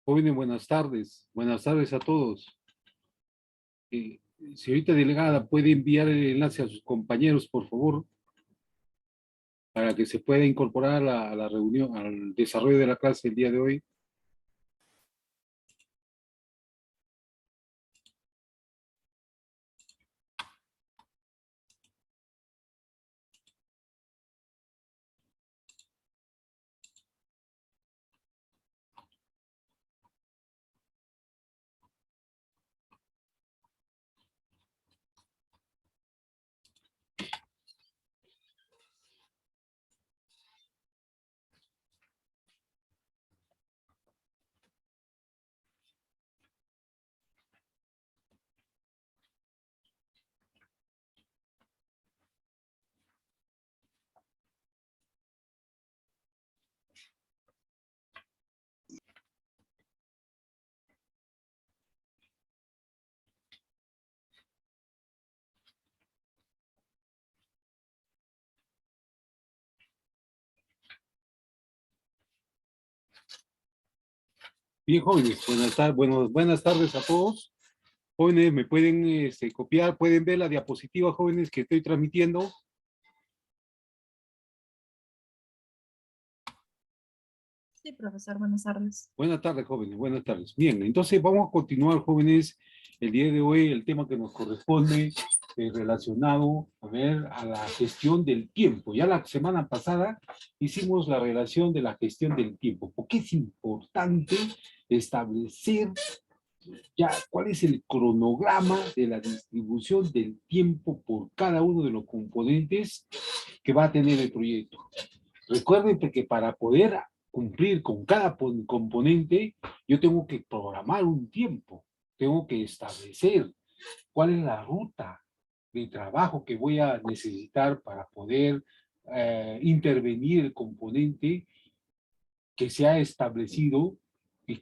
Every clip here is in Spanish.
Jóvenes, buenas tardes. Buenas tardes a todos. Señorita delegada, ¿puede enviar el enlace a sus compañeros, por favor, para que se pueda incorporar a la reunión, al desarrollo de la clase el día de hoy? Bien, jóvenes, buenas tardes a todos. Jóvenes, ¿me pueden copiar? ¿Pueden ver la diapositiva, jóvenes, que estoy transmitiendo? Sí, profesor, buenas tardes. Buenas tardes, jóvenes, buenas tardes. Bien, entonces vamos a continuar, jóvenes, el día de hoy, el tema que nos corresponde relacionado, a la gestión del tiempo. Ya la semana pasada hicimos la relación de la gestión del tiempo, porque es importante establecer ya cuál es el cronograma de la distribución del tiempo por cada uno de los componentes que va a tener el proyecto. Recuerden que para poder cumplir con cada componente, yo tengo que programar un tiempo, tengo que establecer cuál es la ruta de trabajo que voy a necesitar para poder intervenir el componente que se ha establecido y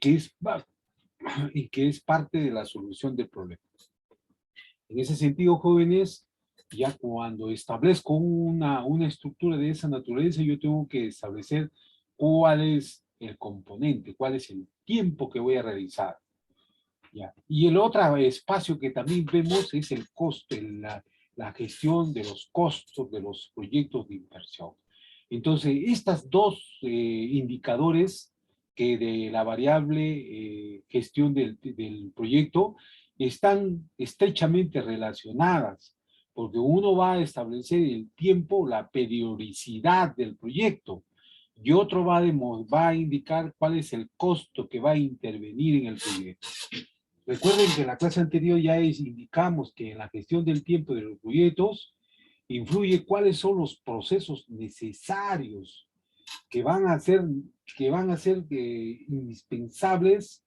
y que es parte de la solución del problema. En ese sentido, jóvenes, ya cuando establezco una estructura de esa naturaleza, yo tengo que establecer cuál es el componente, cuál es el tiempo que voy a realizar. ¿Ya? Y el otro espacio que también vemos es el costo, la gestión de los costos de los proyectos de inversión. Entonces, estas dos indicadores que de la variable gestión del proyecto están estrechamente relacionadas, porque uno va a establecer el tiempo, la periodicidad del proyecto, y otro va a indicar cuál es el costo que va a intervenir en el proyecto. Recuerden que en la clase anterior ya indicamos que en la gestión del tiempo de los proyectos influye cuáles son los procesos necesarios que van a ser, indispensables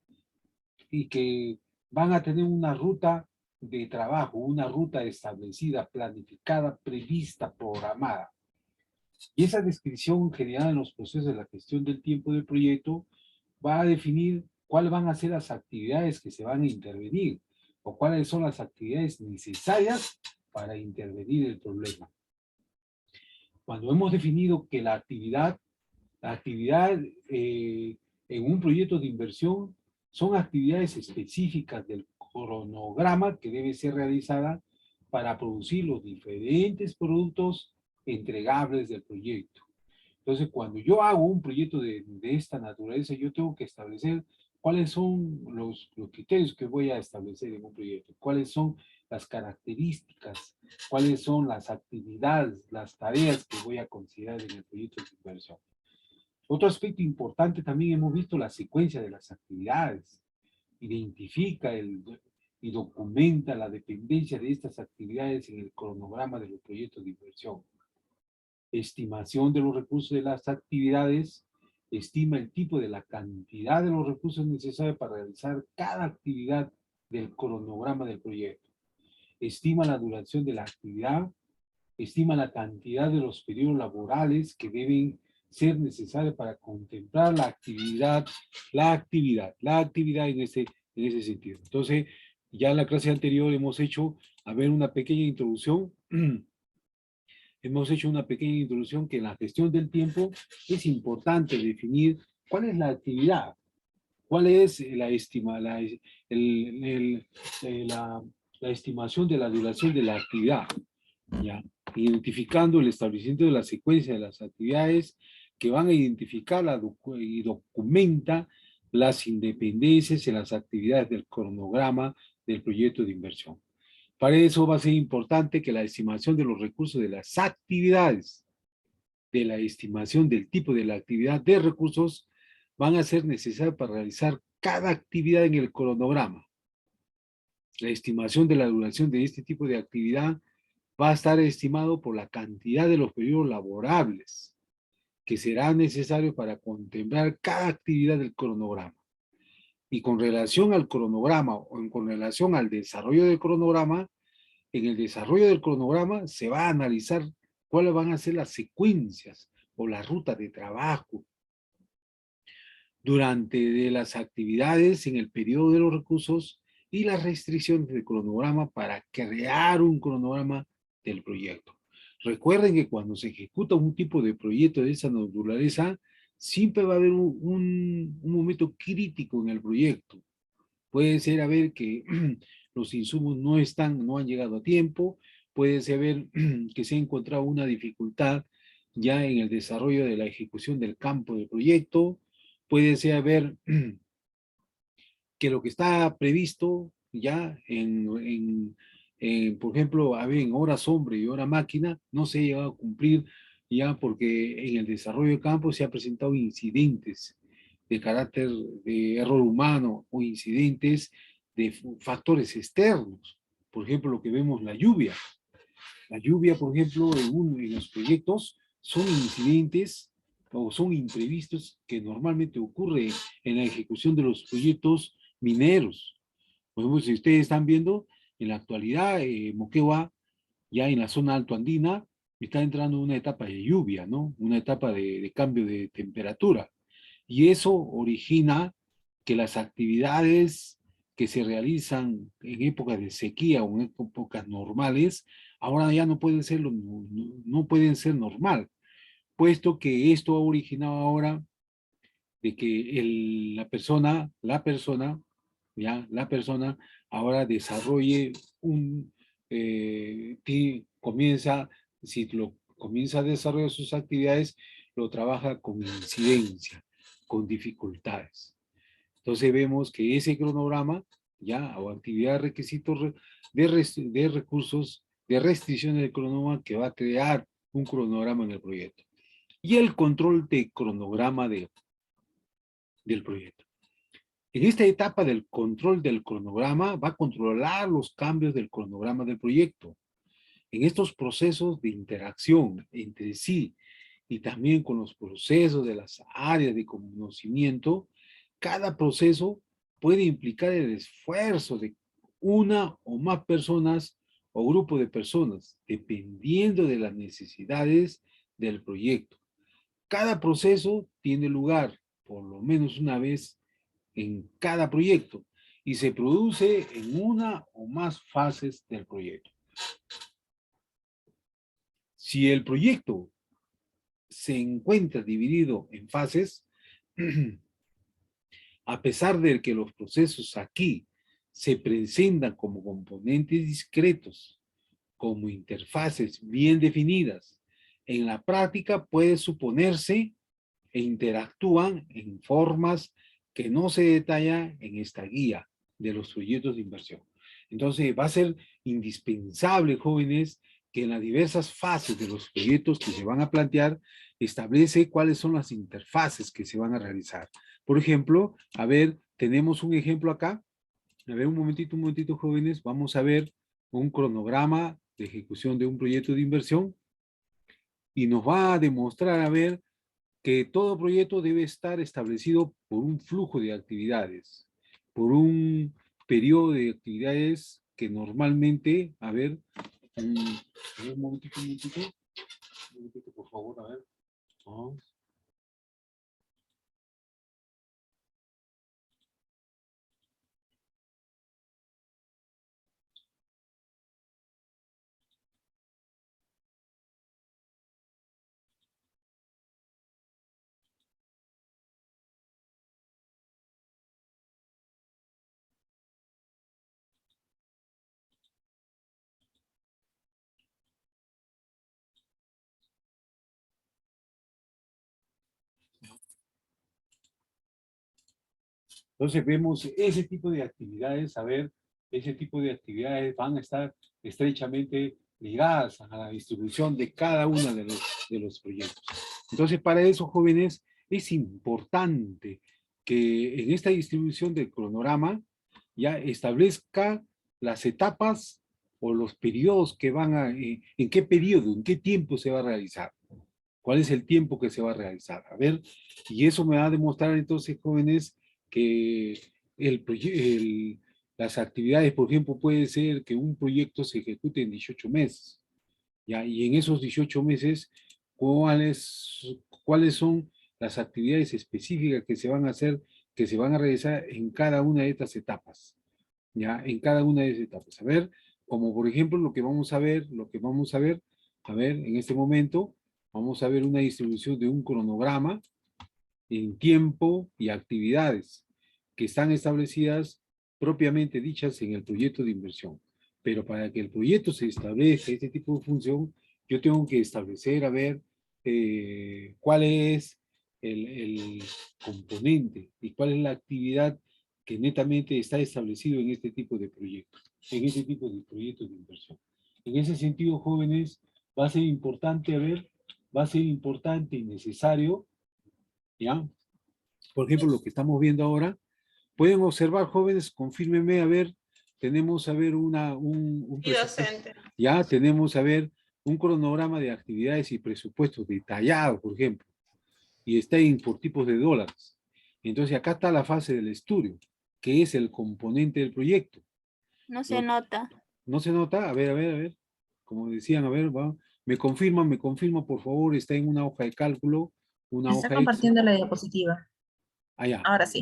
y que van a tener una ruta de trabajo, una ruta establecida, planificada, prevista, programada. Y esa descripción general en los procesos de la gestión del tiempo del proyecto va a definir cuáles van a ser las actividades que se van a intervenir o cuáles son las actividades necesarias para intervenir el problema. Cuando hemos definido que la actividad en un proyecto de inversión son actividades específicas del cronograma que debe ser realizada para producir los diferentes productos entregables del proyecto. Entonces, cuando yo hago un proyecto de esta naturaleza, yo tengo que establecer cuáles son los criterios que voy a establecer en un proyecto, cuáles son las características, cuáles son las actividades, las tareas que voy a considerar en el proyecto de inversión. Otro aspecto importante también hemos visto la secuencia de las actividades. Identifica y documenta la dependencia de estas actividades en el cronograma de los proyectos de inversión. Estimación de los recursos de las actividades, estima el tipo de la cantidad de los recursos necesarios para realizar cada actividad del cronograma del proyecto. Estima la duración de la actividad, estima la cantidad de los periodos laborales que deben ser necesarios para contemplar la actividad en ese sentido. Entonces, ya en la clase anterior hemos hecho, una pequeña introducción. Hemos hecho una pequeña introducción que en la gestión del tiempo es importante definir cuál es la actividad. ¿Cuál es la estima, la estimación de la duración de la actividad? ¿Ya? Identificando el establecimiento de la secuencia de las actividades que van a identificar y documenta las independencias en las actividades del cronograma del proyecto de inversión. Para eso va a ser importante que la estimación de los recursos de las actividades, de la estimación del tipo de la actividad de recursos, van a ser necesarios para realizar cada actividad en el cronograma. La estimación de la duración de este tipo de actividad va a estar estimado por la cantidad de los periodos laborables que será necesario para contemplar cada actividad del cronograma. Y con relación al cronograma o con relación al desarrollo del cronograma, en el desarrollo del cronograma se va a analizar cuáles van a ser las secuencias o la ruta de trabajo durante de las actividades en el periodo de los recursos y las restricciones del cronograma para crear un cronograma del proyecto. Recuerden que cuando se ejecuta un tipo de proyecto de esa naturaleza, siempre va a haber un momento crítico en el proyecto. Puede ser a ver que los insumos no han llegado a tiempo, puede ser ver que se ha encontrado una dificultad ya en el desarrollo de la ejecución del campo del proyecto, puede ser ver que lo que está previsto ya por ejemplo, a ver, en hora sombra y hora máquina, no se ha llegado a cumplir ya porque en el desarrollo del campo se han presentado incidentes de carácter de error humano o incidentes de factores externos. Por ejemplo, lo que vemos, la lluvia. La lluvia, por ejemplo, en los proyectos son incidentes o son imprevistos que normalmente ocurren en la ejecución de los proyectos mineros. Por ejemplo, si ustedes están viendo, en la actualidad, Moquegua, ya en la zona alto andina, está entrando una etapa de lluvia, ¿no? Una etapa de cambio de temperatura. Y eso origina que las actividades que se realizan en épocas de sequía o en épocas normales, ahora ya no pueden ser normal, puesto que esto ha originado ahora de que la persona ahora desarrolle comienza, si lo comienza a desarrollar sus actividades, lo trabaja con incidencia, con dificultades. Entonces vemos que ese cronograma, ya, o actividad requisitos de recursos, de restricciones del cronograma que va a crear un cronograma en el proyecto. Y el control de cronograma del proyecto. En esta etapa del control del cronograma va a controlar los cambios del cronograma del proyecto. En estos procesos de interacción entre sí y también con los procesos de las áreas de conocimiento, cada proceso puede implicar el esfuerzo de una o más personas o grupo de personas, dependiendo de las necesidades del proyecto. Cada proceso tiene lugar por lo menos una vez en cada proyecto y se produce en una o más fases del proyecto. Si el proyecto se encuentra dividido en fases, a pesar de que los procesos aquí se presentan como componentes discretos, como interfaces bien definidas, en la práctica puede suponerse e interactúan en formas que no se detalla en esta guía de los proyectos de inversión. Entonces va a ser indispensable, jóvenes, que en las diversas fases de los proyectos que se van a plantear, establece cuáles son las interfaces que se van a realizar. Por ejemplo, a ver, tenemos un ejemplo acá. A ver, un momentito, jóvenes. Vamos a ver un cronograma de ejecución de un proyecto de inversión y nos va a demostrar, a ver, que todo proyecto debe estar establecido por un flujo de actividades, por un periodo de actividades que normalmente, un momentito, por favor, a ver. Oh. Entonces vemos ese tipo de actividades, a ver, ese tipo de actividades van a estar estrechamente ligadas a la distribución de cada uno de los proyectos. Entonces, para eso, jóvenes, es importante que en esta distribución del cronograma ya establezca las etapas o los periodos que van a, en qué periodo, en qué tiempo se va a realizar. ¿Cuál es el tiempo que se va a realizar? A ver, y eso me va a demostrar entonces, jóvenes, que las actividades, por ejemplo, puede ser que un proyecto se ejecute en 18 meses, ¿ya? Y en esos 18 meses, ¿cuáles son las actividades específicas que se van a hacer, que se van a realizar en cada una de estas etapas? ¿Ya? En cada una de esas etapas. A ver, como por ejemplo lo que vamos a ver, a ver, en este momento, vamos a ver una distribución de un cronograma en tiempo y actividades que están establecidas propiamente dichas en el proyecto de inversión. Pero para que el proyecto se establezca este tipo de función, yo tengo que establecer, a ver, cuál es el componente y cuál es la actividad que netamente está establecido en este tipo de proyectos, en este tipo de proyectos de inversión. En ese sentido, jóvenes, va a ser importante, a ver, va a ser importante y necesario, ¿ya? Por ejemplo, lo que estamos viendo ahora, pueden observar, jóvenes, confírmenme, a ver, tenemos, a ver, un Y presupuesto, docente. ya tenemos, a ver, un cronograma de actividades y presupuestos detallado, por ejemplo, y está en por tipos de dólares. Entonces, acá está la fase del estudio, que es el componente del proyecto. No se nota. ¿No se nota? A ver, como decían, a ver, va, me confirma, por favor, está en una hoja de cálculo, una Está hoja Excel. compartiendo la diapositiva. Allá. Ahora sí.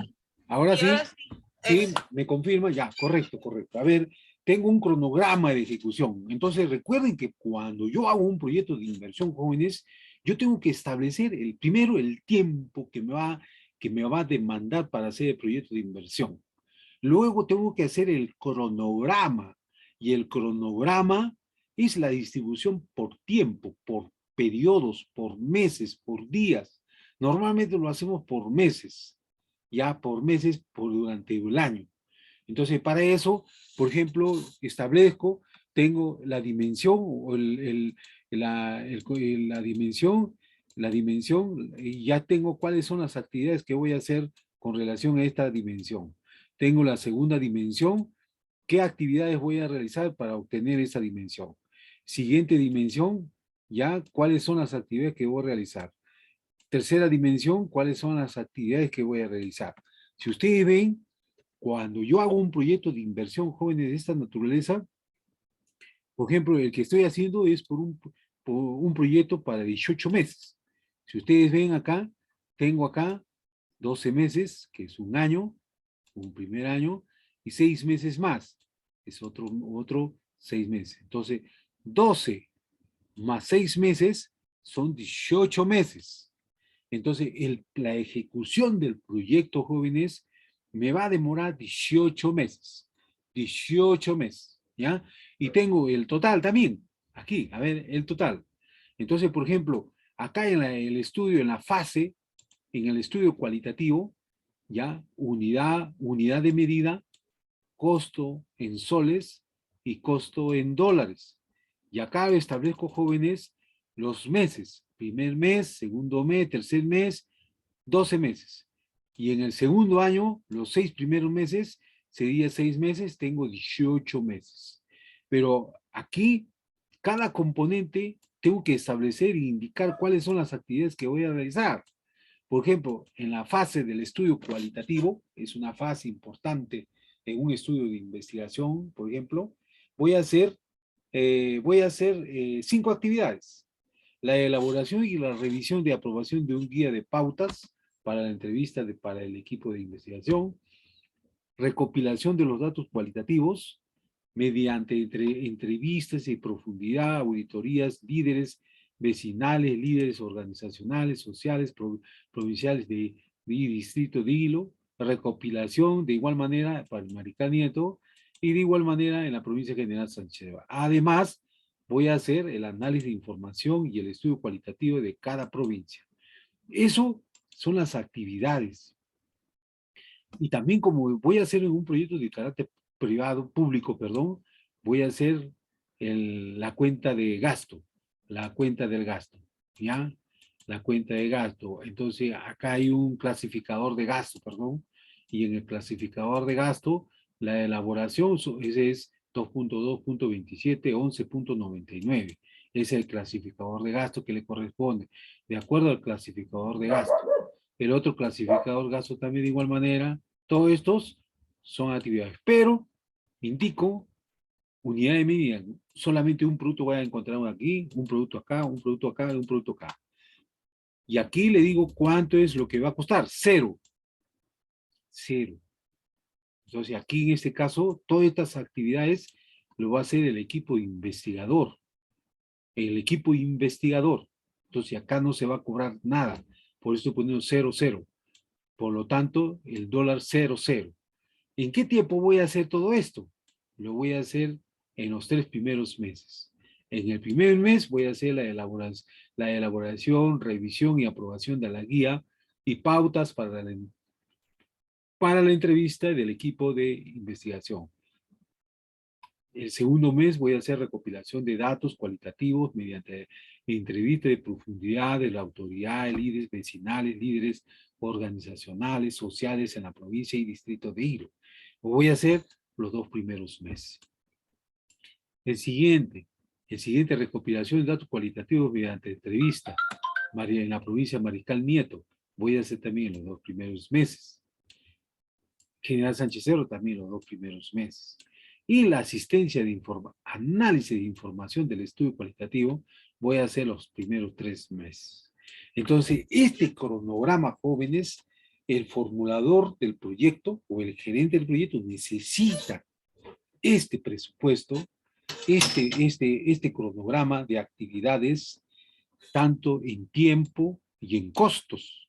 Ahora Y sí, ahora sí. sí, me confirma, ya, correcto, correcto. A ver, tengo un cronograma de ejecución. Entonces, recuerden que cuando yo hago un proyecto de inversión, jóvenes, yo tengo que establecer primero el tiempo que me va a demandar para hacer el proyecto de inversión. Luego tengo que hacer el cronograma, y el cronograma es la distribución por tiempo, por periodos, por meses, por días. Normalmente lo hacemos por meses, ya por meses, durante el año. Entonces, para eso, por ejemplo, establezco, tengo la dimensión, o la dimensión, y ya tengo cuáles son las actividades que voy a hacer con relación a esta dimensión. Tengo la segunda dimensión, qué actividades voy a realizar para obtener esa dimensión. Siguiente dimensión, ya cuáles son las actividades que voy a realizar. Tercera dimensión, cuáles son las actividades que voy a realizar. Si ustedes ven, cuando yo hago un proyecto de inversión, jóvenes, de esta naturaleza, por ejemplo, el que estoy haciendo es por un proyecto para 18 meses. Si ustedes ven acá, tengo acá 12 meses, que es un año, un primer año, y 6 meses más, es otro 6 meses. Entonces, 12 más 6 meses son 18 meses. Entonces, la ejecución del proyecto, jóvenes, me va a demorar 18 meses. 18 meses, ¿ya? Y tengo el total también, aquí, a ver, el total. Entonces, por ejemplo, acá en el estudio, en la fase, en el estudio cualitativo, ¿ya? Unidad de medida, costo en soles y costo en dólares. Y acá establezco, jóvenes, los meses, primer mes, segundo mes, tercer mes, 12 meses. Y en el segundo año, los 6 primeros meses, sería 6 meses, tengo 18 meses. Pero aquí, cada componente, tengo que establecer e indicar cuáles son las actividades que voy a realizar. Por ejemplo, en la fase del estudio cualitativo, es una fase importante en un estudio de investigación, por ejemplo, voy a hacer 5 actividades. La elaboración y la revisión de aprobación de un guía de pautas para la entrevista para el equipo de investigación, recopilación de los datos cualitativos mediante entrevistas y profundidad, auditorías, líderes vecinales, líderes organizacionales, sociales, provinciales de distrito de Hilo, recopilación de igual manera para el Maricá Nieto y de igual manera en la provincia General Sánchez de Bogotá. Además, voy a hacer el análisis de información y el estudio cualitativo de cada provincia. Eso son las actividades. Y también como voy a hacer un proyecto de carácter privado, público, perdón, voy a hacer la cuenta de gasto, la cuenta del gasto, ¿ya? La cuenta de gasto. Entonces, acá hay un clasificador de gasto, perdón, y en el clasificador de gasto, la elaboración, ese es 2.2.27, 11.99. Es el clasificador de gasto que le corresponde, de acuerdo al clasificador de gasto. El otro clasificador de gasto también de igual manera. Todos estos son actividades, pero indico unidad de medida. Solamente un producto voy a encontrar aquí, un producto acá, un producto acá y un producto acá. Y aquí le digo cuánto es lo que va a costar. Cero. Cero. Entonces aquí en este caso, todas estas actividades lo va a hacer el equipo investigador. El equipo investigador. Entonces acá no se va a cobrar nada. Por eso estoy poniendo 0, 0. Por lo tanto, el dólar 0, 0. ¿En qué tiempo voy a hacer todo esto? Lo voy a hacer en los 3 primeros meses. En el primer mes voy a hacer la elaboración, revisión y aprobación de la guía y pautas para la entrevista del equipo de investigación. El segundo mes voy a hacer recopilación de datos cualitativos mediante entrevista de profundidad de la autoridad, líderes vecinales, líderes organizacionales, sociales en la provincia y distrito de Ilo. Lo voy a hacer los 2 primeros meses. El siguiente recopilación de datos cualitativos mediante entrevista en la provincia de Mariscal Nieto. Voy a hacer también los 2 primeros meses. General Sánchez Cerro también los 2 primeros meses. Y la asistencia de análisis de información del estudio cualitativo voy a hacer los primeros 3 meses. Entonces, este cronograma, jóvenes, el formulador del proyecto o el gerente del proyecto necesita este presupuesto, este cronograma de actividades, tanto en tiempo y en costos,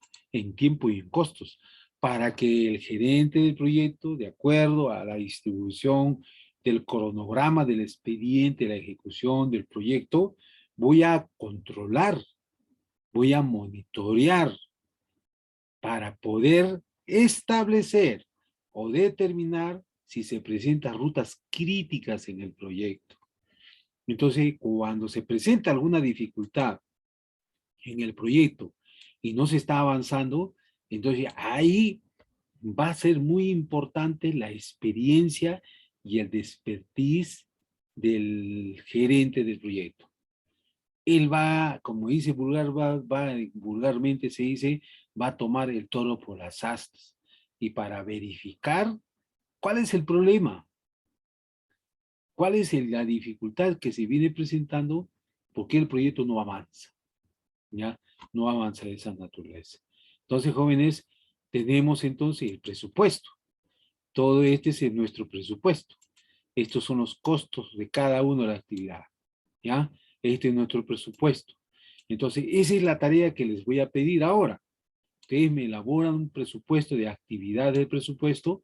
para que el gerente del proyecto, de acuerdo a la distribución del cronograma del expediente, la ejecución del proyecto, voy a controlar, voy a monitorear para poder establecer o determinar si se presentan rutas críticas en el proyecto. Entonces, cuando se presenta alguna dificultad en el proyecto y no se está avanzando, entonces ahí va a ser muy importante la experiencia y el expertise del gerente del proyecto. Él va, como dice vulgarmente se dice, va a tomar el toro por las astas y para verificar cuál es el problema, cuál es la dificultad que se viene presentando, por qué el proyecto no avanza, ¿ya? No avanza de esa naturaleza. Entonces, jóvenes, tenemos entonces el presupuesto. Todo este es nuestro presupuesto. Estos son los costos de cada una de las actividades, ¿ya? Este es nuestro presupuesto. Entonces, esa es la tarea que les voy a pedir ahora. Ustedes me elaboran un presupuesto de actividades del presupuesto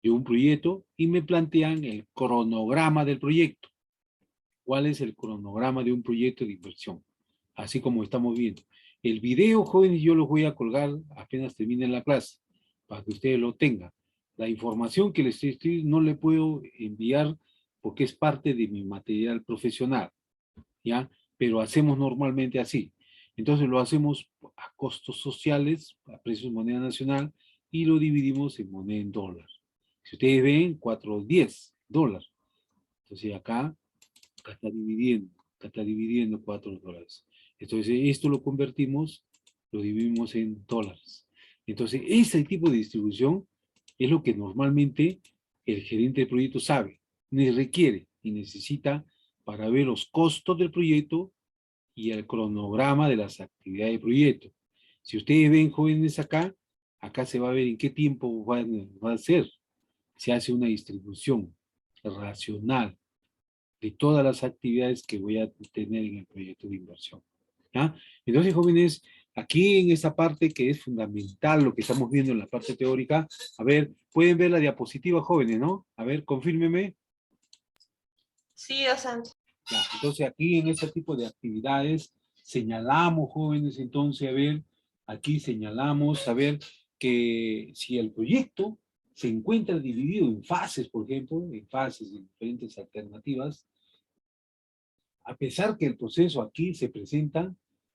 de un proyecto y me plantean el cronograma del proyecto. ¿Cuál es el cronograma de un proyecto de inversión? Así como estamos viendo. El video, jóvenes, yo los voy a colgar apenas termine la clase, para que ustedes lo tengan. La información que les estoy no le puedo enviar porque es parte de mi material profesional, ¿ya? Pero hacemos normalmente así. Entonces lo hacemos a costos sociales, a precios de moneda nacional, y lo dividimos en moneda en dólar. Si ustedes ven, 410 dólares. Entonces acá está dividiendo 4 dólares. Entonces esto lo convertimos, lo dividimos en dólares. Entonces ese tipo de distribución es lo que normalmente el gerente de proyecto sabe, requiere y necesita para ver los costos del proyecto y el cronograma de las actividades del proyecto. Si ustedes ven, jóvenes, acá se va a ver en qué tiempo va a ser. Se hace una distribución racional de todas las actividades que voy a tener en el proyecto de inversión, ¿ya? Entonces, jóvenes, aquí en esta parte que es fundamental, lo que estamos viendo en la parte teórica, a ver, pueden ver la diapositiva, jóvenes, ¿no? A ver, confírmeme. Sí, docente. Ya, entonces aquí en este tipo de actividades señalamos, jóvenes, entonces, a ver, aquí señalamos, a ver, que si el proyecto se encuentra dividido en fases, por ejemplo, en fases de diferentes alternativas, a pesar que el proceso aquí se presenta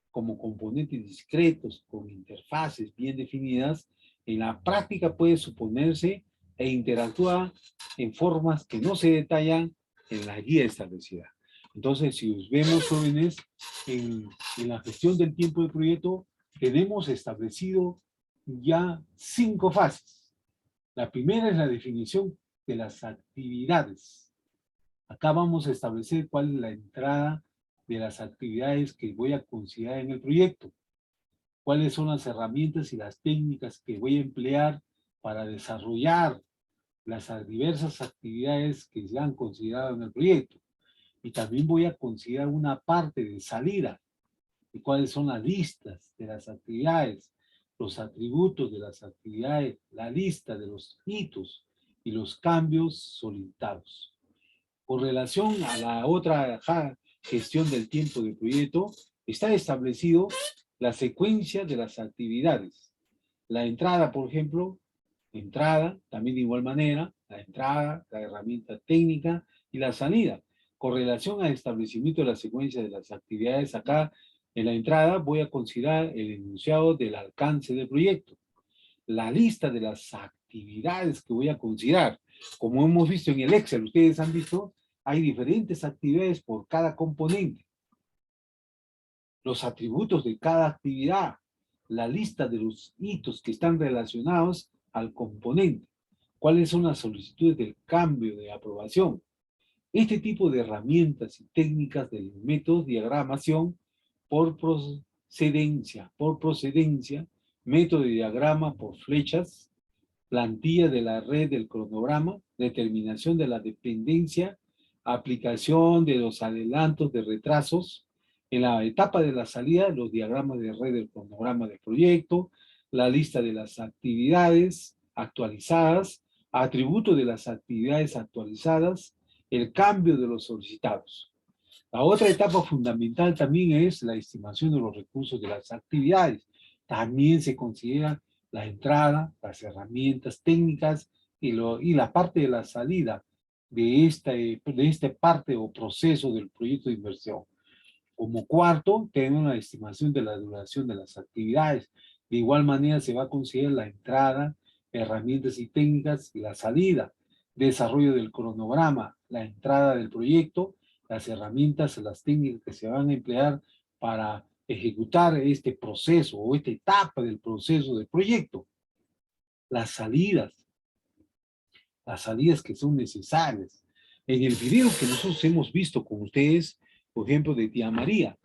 como componentes discretos, con interfaces bien definidas, en la práctica puede suponerse e interactúa en formas que no se detallan en la guía establecida. Entonces, si vemos, jóvenes, en la gestión del tiempo del proyecto, tenemos establecido ya 5 fases. La primera es la definición de las actividades. Acá vamos a establecer cuál es la entrada de las actividades que voy a considerar en el proyecto. Cuáles son las herramientas y las técnicas que voy a emplear para desarrollar las diversas actividades que se han considerado en el proyecto. Y también voy a considerar una parte de salida y cuáles son las listas de las actividades, los atributos de las actividades, la lista de los hitos y los cambios solicitados. Con relación a la otra gestión del tiempo del proyecto, está establecido la secuencia de las actividades. La entrada, por ejemplo, entrada, también de igual manera, la entrada, la herramienta técnica y la salida. Con relación al establecimiento de la secuencia de las actividades, acá en la entrada voy a considerar el enunciado del alcance del proyecto, la lista de las actividades que voy a considerar. Como hemos visto en el Excel, ustedes han visto, hay diferentes actividades por cada componente. Los atributos de cada actividad, la lista de los hitos que están relacionados al componente, cuáles son las solicitudes del cambio de aprobación. Este tipo de herramientas y técnicas del método diagramación por procedencia, método de diagrama por flechas, plantilla de la red del cronograma, determinación de la dependencia, aplicación de los adelantos de retrasos, en la etapa de la salida, los diagramas de red del cronograma del proyecto, la lista de las actividades actualizadas, atributo de las actividades actualizadas, el cambio de los solicitados. La otra etapa fundamental también es la estimación de los recursos de las actividades. También se considera la entrada, las herramientas técnicas y la parte de la salida de esta parte o proceso del proyecto de inversión. Como cuarto, tenemos la estimación de la duración de las actividades. De igual manera se va a considerar la entrada, herramientas y técnicas y la salida, desarrollo del cronograma, la entrada del proyecto, las herramientas, las técnicas que se van a emplear para ejecutar este proceso o esta etapa del proceso del proyecto. Las salidas que son necesarias. En el video que nosotros hemos visto con ustedes, por ejemplo, de Tía María,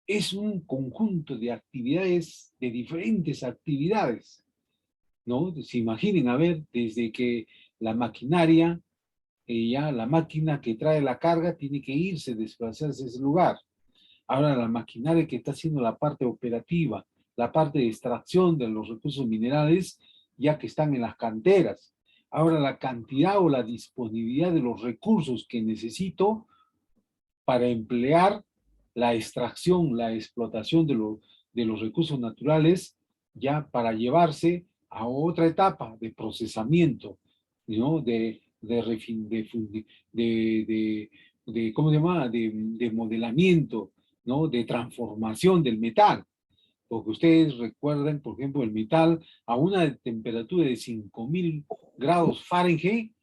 es un conjunto de actividades, de diferentes actividades, ¿no? Se imaginen, a ver, desde que la maquinaria, ya la máquina que trae la carga tiene que irse, desplazarse a ese lugar. Ahora la maquinaria que está haciendo la parte operativa, la parte de extracción de los recursos minerales, ya que están en las canteras. Ahora la cantidad o la disponibilidad de los recursos que necesito para emplear la extracción, la explotación de los recursos naturales, ya para llevarse a otra etapa de procesamiento, ¿no? ¿Cómo se llama? De modelamiento, ¿no? De transformación del metal. Porque ustedes recuerden, por ejemplo, el metal a una temperatura de 5000 grados Fahrenheit,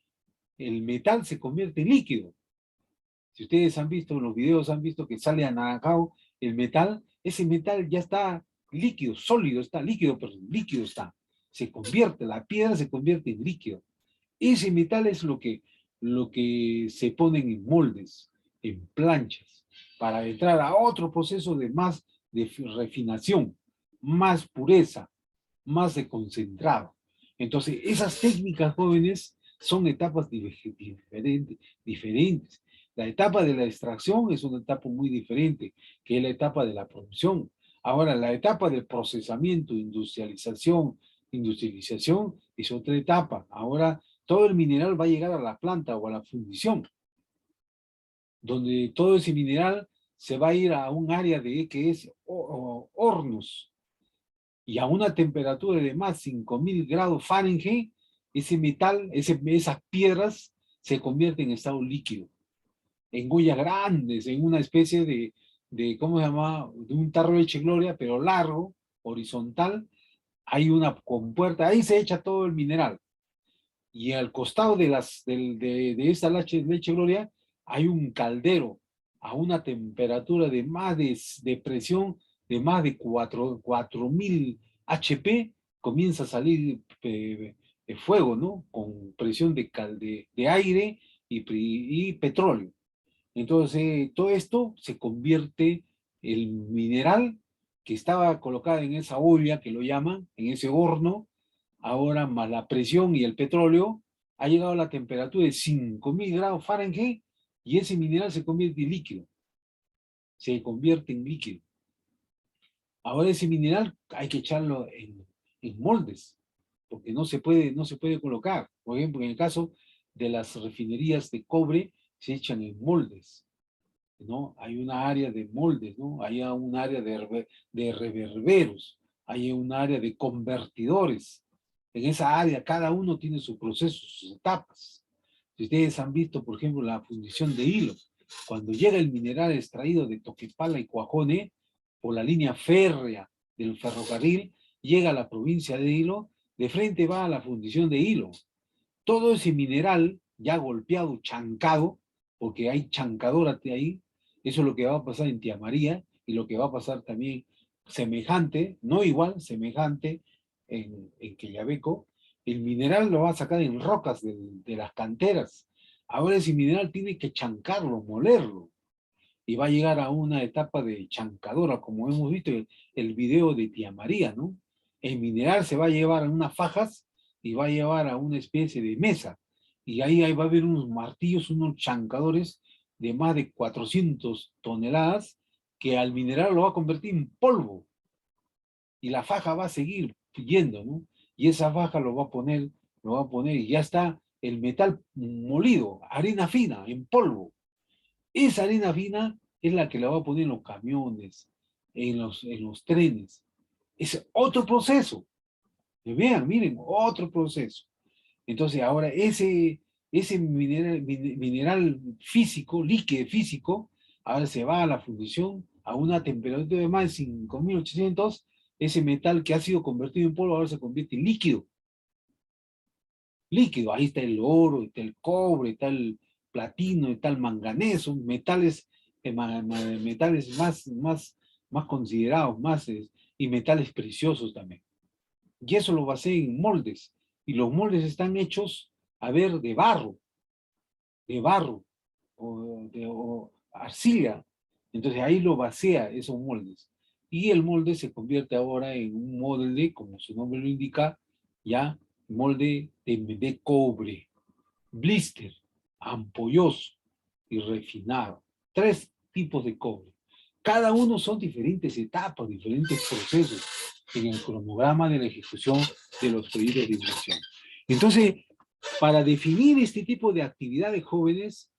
el metal se convierte en líquido. Si ustedes han visto, en los videos han visto que sale anaranjado el metal, ese metal ya está líquido, sólido está, líquido, pero líquido está. Se convierte, la piedra se convierte en líquido. Ese metal es lo que se ponen en moldes, en planchas, para entrar a otro proceso de más de refinación, más pureza, más de concentrado. Entonces, esas técnicas, jóvenes, son etapas diferentes. La etapa de la extracción es una etapa muy diferente, que es la etapa de la producción. Ahora, la etapa del procesamiento, industrialización es otra etapa. Ahora, todo el mineral va a llegar a la planta o a la fundición, donde todo ese mineral se va a ir a un área que es hornos. y a una temperatura de más 5000 grados Fahrenheit, ese metal, esas piedras se convierten en estado líquido, en huellas grandes, en una especie ¿cómo se llama? De un tarro de leche gloria, pero largo, horizontal. Hay una compuerta, ahí se echa todo el mineral. Y al costado de esta leche gloria hay un caldero a una temperatura de más de presión de más de 4000 HP, comienza a salir fuego, ¿no? Con presión de aire y petróleo. Entonces, todo esto se convierte, el mineral que estaba colocado en esa olla, que lo llaman, en ese horno, ahora más la presión y el petróleo, ha llegado a la temperatura de 5000 grados Fahrenheit y ese mineral se convierte en líquido. Se convierte en líquido. Ahora ese mineral hay que echarlo en moldes, porque no se puede colocar. Por ejemplo, en el caso de las refinerías de cobre, se echan en moldes, ¿no? Hay una área de moldes, ¿no? Hay un área de reverberos, hay un área de convertidores. En esa área cada uno tiene su proceso, sus etapas. Si ustedes han visto, por ejemplo, la fundición de hilo, cuando llega el mineral extraído de Toquepala y Cuajone, por la línea férrea del ferrocarril, llega a la provincia de Hilo, de frente va a la fundición de hilo. Todo ese mineral ya golpeado, chancado, porque hay chancadora ahí, eso es lo que va a pasar en Tía María y lo que va a pasar también semejante, no igual, semejante en Quellaveco. El mineral lo va a sacar en rocas de las canteras. Ahora ese mineral tiene que chancarlo, molerlo. Y va a llegar a una etapa de chancadora, como hemos visto el video de Tía María, ¿no? El mineral se va a llevar a unas fajas y va a llevar a una especie de mesa. Y ahí va a haber unos martillos, unos chancadores de más de 400 toneladas que al mineral lo va a convertir en polvo. Y la faja va a seguir yendo, ¿no? Y esa faja lo va a poner y ya está el metal molido, harina fina, en polvo. Esa harina fina es la que la va a poner en los camiones, en los trenes. Es otro proceso. Vean, miren, otro proceso. Entonces, ahora ese mineral físico, líquido físico, ahora se va a la fundición a una temperatura de más de 5800. Ese metal que ha sido convertido en polvo ahora se convierte en líquido. Líquido, ahí está el oro, está el cobre, está el platino, está el manganeso, metales, metales más considerados, y metales preciosos también. Y eso lo basé en moldes. Y los moldes están hechos, a ver, de barro, o arcilla. Entonces ahí lo vacía esos moldes. Y el molde se convierte ahora en un molde, como su nombre lo indica, ya molde de cobre, blister, ampolloso y refinado. 3 tipos de cobre. Cada uno son diferentes etapas, diferentes procesos en el cronograma de la ejecución de los proyectos de inversión. Entonces, para definir este tipo de actividades jóvenes,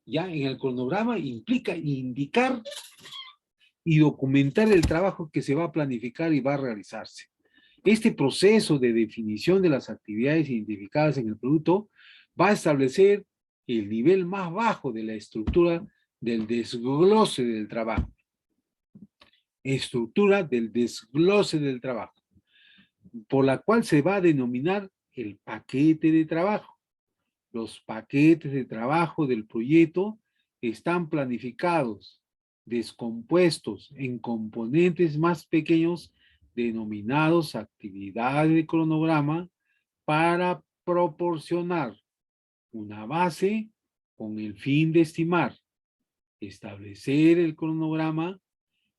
ya en el cronograma implica indicar y documentar el trabajo que se va a planificar y va a realizarse. Este proceso de definición de las actividades identificadas en el producto va a establecer el nivel más bajo de la estructura del desglose del trabajo. Estructura del desglose del trabajo, por la cual se va a denominar el paquete de trabajo. Los paquetes de trabajo del proyecto están planificados, descompuestos en componentes más pequeños denominados actividades de cronograma para proporcionar una base con el fin de estimar, establecer el cronograma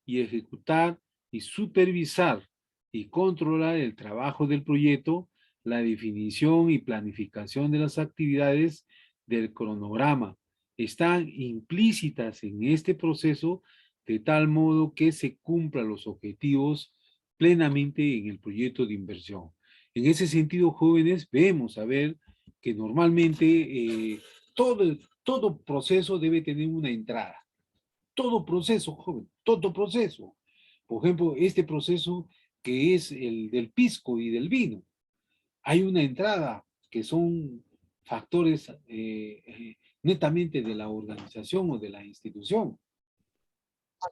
y ejecutar y supervisar y controlar el trabajo del proyecto, la definición y planificación de las actividades del cronograma. Están implícitas en este proceso de tal modo que se cumplan los objetivos plenamente en el proyecto de inversión. En ese sentido, jóvenes, vemos a ver que normalmente todo proceso debe tener una entrada. Todo proceso, joven, todo proceso. Por ejemplo, este proceso que es el del pisco y del vino. Hay una entrada que son factores netamente de la organización o de la institución.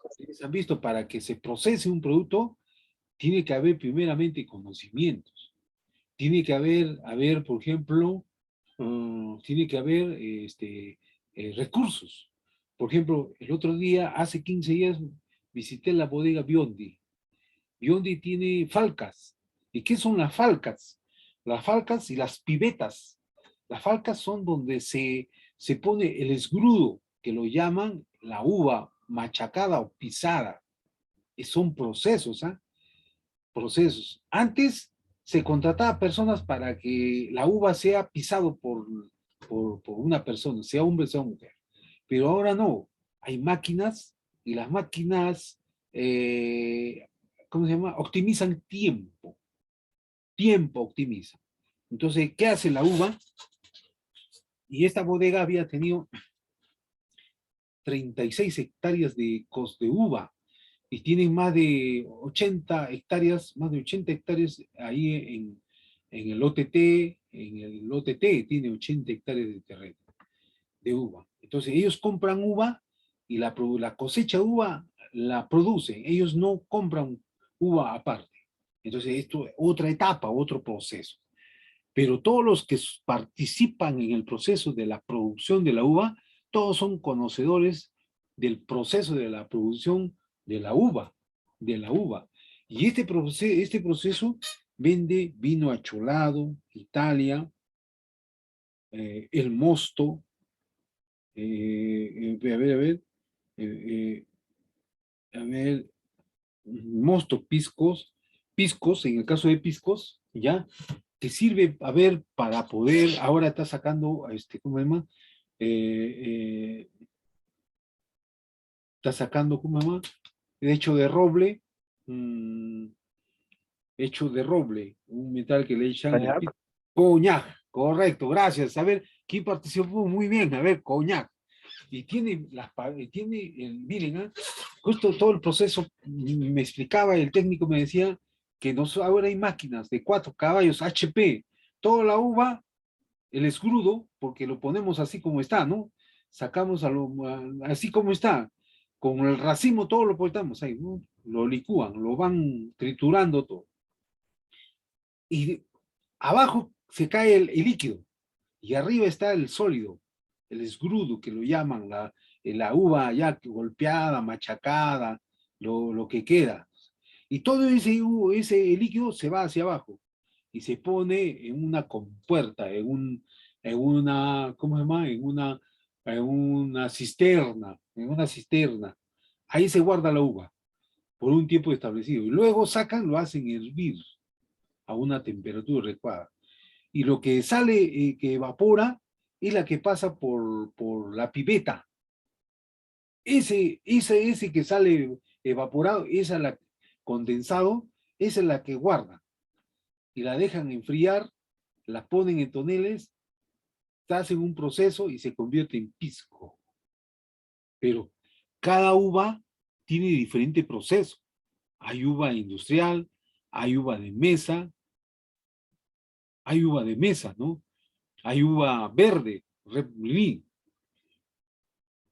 Ustedes han visto, para que se procese un producto, tiene que haber primeramente conocimientos. Tiene que haber por ejemplo, tiene que haber recursos. Por ejemplo, el otro día, hace 15 días, visité la bodega Biondi. Biondi tiene falcas. ¿Y qué son las falcas? Las falcas y las pivetas. Las falcas son donde se pone el esgrudo, que lo llaman la uva machacada o pisada. Son procesos, ¿ah? Procesos. Antes se contrataba personas para que la uva sea pisado por una persona, sea hombre, sea mujer. Pero ahora no. Hay máquinas y las máquinas, ¿cómo se llama? Optimizan tiempo. Tiempo optimiza. Entonces, ¿qué hace la uva? Y esta bodega había tenido 36 hectáreas de uva y tienen más de 80 hectáreas, ahí en el OTT, tiene 80 hectáreas de terreno de uva. Entonces ellos compran uva y la cosecha de uva la producen, ellos no compran uva aparte. Entonces esto es otra etapa, otro proceso. Pero todos los que participan en el proceso de la producción de la uva, todos son conocedores del proceso de la producción de la uva, Y este proceso vende vino acholado, Italia, el mosto, a ver, mosto, piscos, en el caso de piscos, ¿ya? Que sirve, a ver, para poder, ahora está sacando, ¿cómo se llama? Está sacando, ¿cómo se llama? Hecho de roble, hecho de roble, un metal que le echan el coñac, correcto, gracias. A ver, ¿quién participó? Muy bien, a ver, coñac. Y tiene, miren, ¿eh? Justo todo el proceso, me explicaba, el técnico me decía que ahora hay máquinas de 4 caballos HP, toda la uva, el escrudo, porque lo ponemos así como está, ¿no? Sacamos así como está, con el racimo todo lo ponemos ahí, ¿no? Lo licúan, lo van triturando todo. Y abajo se cae el líquido, y arriba está el sólido, el esgrudo, que lo llaman, la uva ya golpeada, machacada, lo que queda. Y todo ese líquido se va hacia abajo y se pone en una compuerta, en una, ¿cómo se llama? En una cisterna. Ahí se guarda la uva por un tiempo establecido. Y luego sacan, lo hacen hervir a una temperatura adecuada. Y lo que sale, que evapora, es la que pasa por la pipeta. Ese que sale evaporado, condensado, esa es la que guarda. Y la dejan enfriar, la ponen en toneles, hacen un proceso y se convierte en pisco. Pero cada uva tiene diferente proceso. Hay uva industrial, hay uva de mesa, ¿no? Hay uva verde, Red Blend.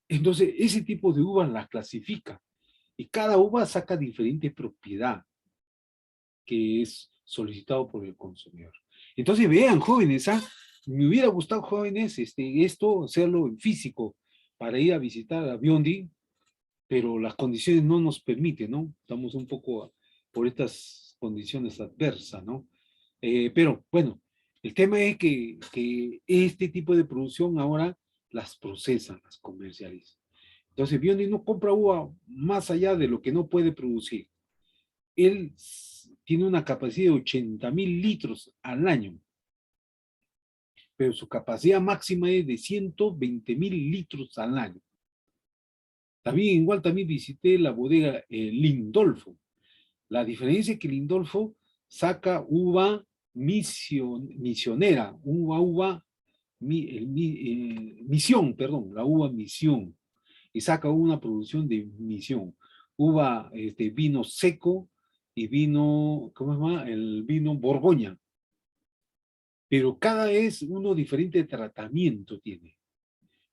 Entonces, ese tipo de uvas las clasifica. Y cada uva saca diferente propiedad que es solicitado por el consumidor. Entonces, vean, jóvenes, me hubiera gustado, jóvenes, esto, hacerlo en físico, para ir a visitar a Biondi, pero las condiciones no nos permiten, ¿no? Estamos un poco por estas condiciones adversas, ¿no? Pero, bueno, el tema es que este tipo de producción ahora las procesan, las comercializan. Entonces, Biondi no compra uva más allá de lo que no puede producir. Él tiene una capacidad de 80.000 litros al año, pero su capacidad máxima es de 120.000 litros al año. También visité la bodega Lindolfo. La diferencia es que Lindolfo saca uva misionera, misión, perdón, la uva misión, y saca una producción de misión. Uva, vino seco, y vino, ¿cómo se llama? El vino Borgoña. Pero cada vez uno diferente tratamiento tiene.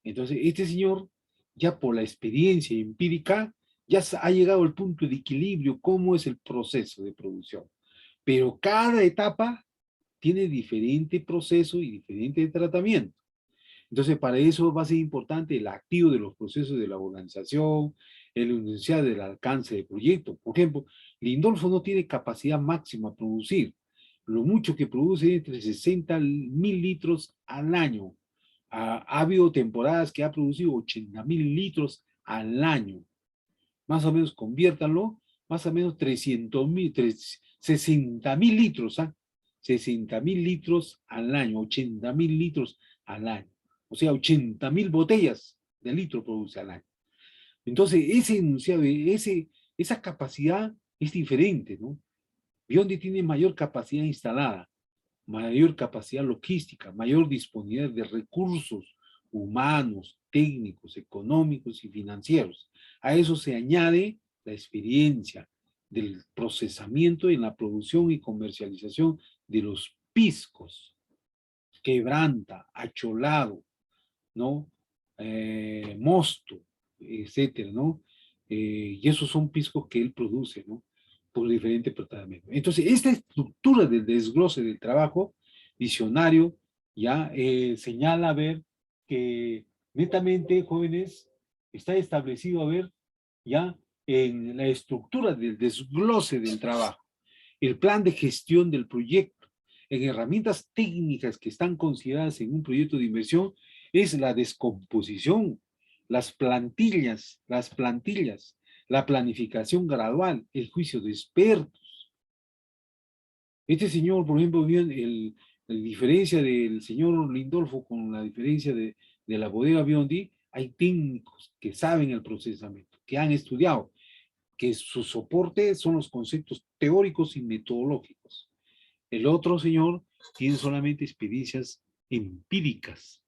Entonces, este señor, ya por la experiencia empírica, ya ha llegado al punto de equilibrio, cómo es el proceso de producción. Pero cada etapa tiene diferente proceso y diferente tratamiento. Entonces, para eso va a ser importante el activo de los procesos de la organización, el enunciado del alcance del proyecto. Por ejemplo, Lindolfo no tiene capacidad máxima a producir. Lo mucho que produce es entre 60.000 litros al año. Ha habido temporadas que ha producido 80.000 litros al año. Más o menos, conviértanlo, más o menos 60.000 litros, ¿ah? 60.000 litros al año, 80.000 litros al año. O sea, 80.000 botellas de litro produce al año. Entonces, ese enunciado, esa capacidad es diferente, ¿no? Biondi tiene mayor capacidad instalada, mayor capacidad logística, mayor disponibilidad de recursos humanos, técnicos, económicos y financieros. A eso se añade la experiencia del procesamiento en la producción y comercialización de los piscos, quebranta, acholado, ¿no? Mosto, etcétera, ¿no? Y esos son piscos que él produce, ¿no? Por diferentes tratamientos. Entonces, esta estructura del desglose del trabajo visionario ya señala a ver que netamente, jóvenes, está establecido a ver ya en la estructura del desglose del trabajo, el plan de gestión del proyecto, en herramientas técnicas que están consideradas en un proyecto de inversión, es la descomposición, las plantillas, la planificación gradual, el juicio de expertos. Este señor, por ejemplo, la diferencia del señor Lindolfo con la diferencia de la bodega Biondi, hay técnicos que saben el procesamiento, que han estudiado, que su soporte son los conceptos teóricos y metodológicos. El otro señor tiene solamente experiencias empíricas,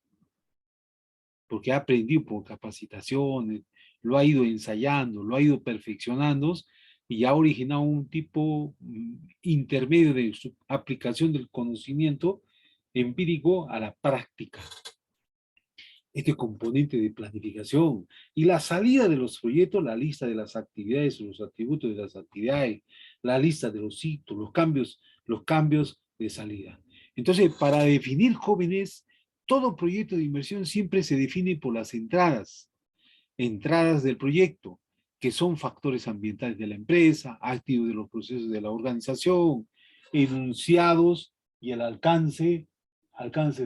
porque ha aprendido por capacitaciones, lo ha ido ensayando, lo ha ido perfeccionando y ha originado un tipo intermedio de su aplicación del conocimiento empírico a la práctica. Este componente de planificación y la salida de los proyectos, la lista de las actividades, los atributos de las actividades, la lista de los hitos, los cambios de salida. Entonces, para definir jóvenes, todo proyecto de inversión siempre se define por las entradas del proyecto, que son factores ambientales de la empresa, activos de los procesos de la organización, enunciados y el alcance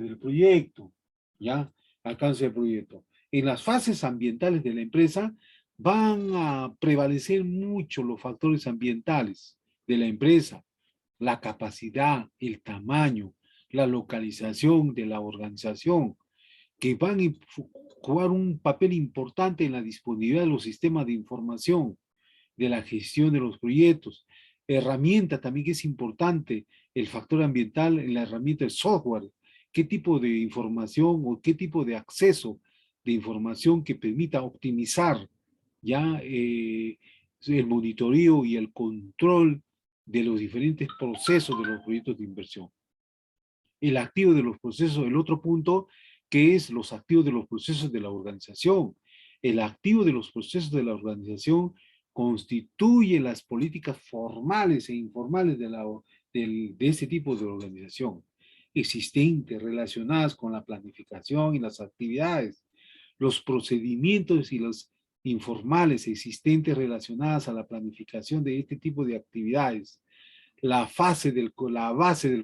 del proyecto, ¿ya? Alcance del proyecto. En las fases ambientales de la empresa van a prevalecer mucho los factores ambientales de la empresa, la capacidad, el tamaño, la localización de la organización, que van a jugar un papel importante en la disponibilidad de los sistemas de información, de la gestión de los proyectos. Herramienta también que es importante, el factor ambiental en la herramienta de software, qué tipo de información o qué tipo de acceso de información que permita optimizar ya el monitoreo y el control de los diferentes procesos de los proyectos de inversión. El activo de los procesos, el otro punto, que es los activos de los procesos de la organización. El activo de los procesos de la organización constituye las políticas formales e informales de este tipo de organización, existentes, relacionadas con la planificación y las actividades, los procedimientos y los informales existentes relacionadas a la planificación de este tipo de actividades, la base del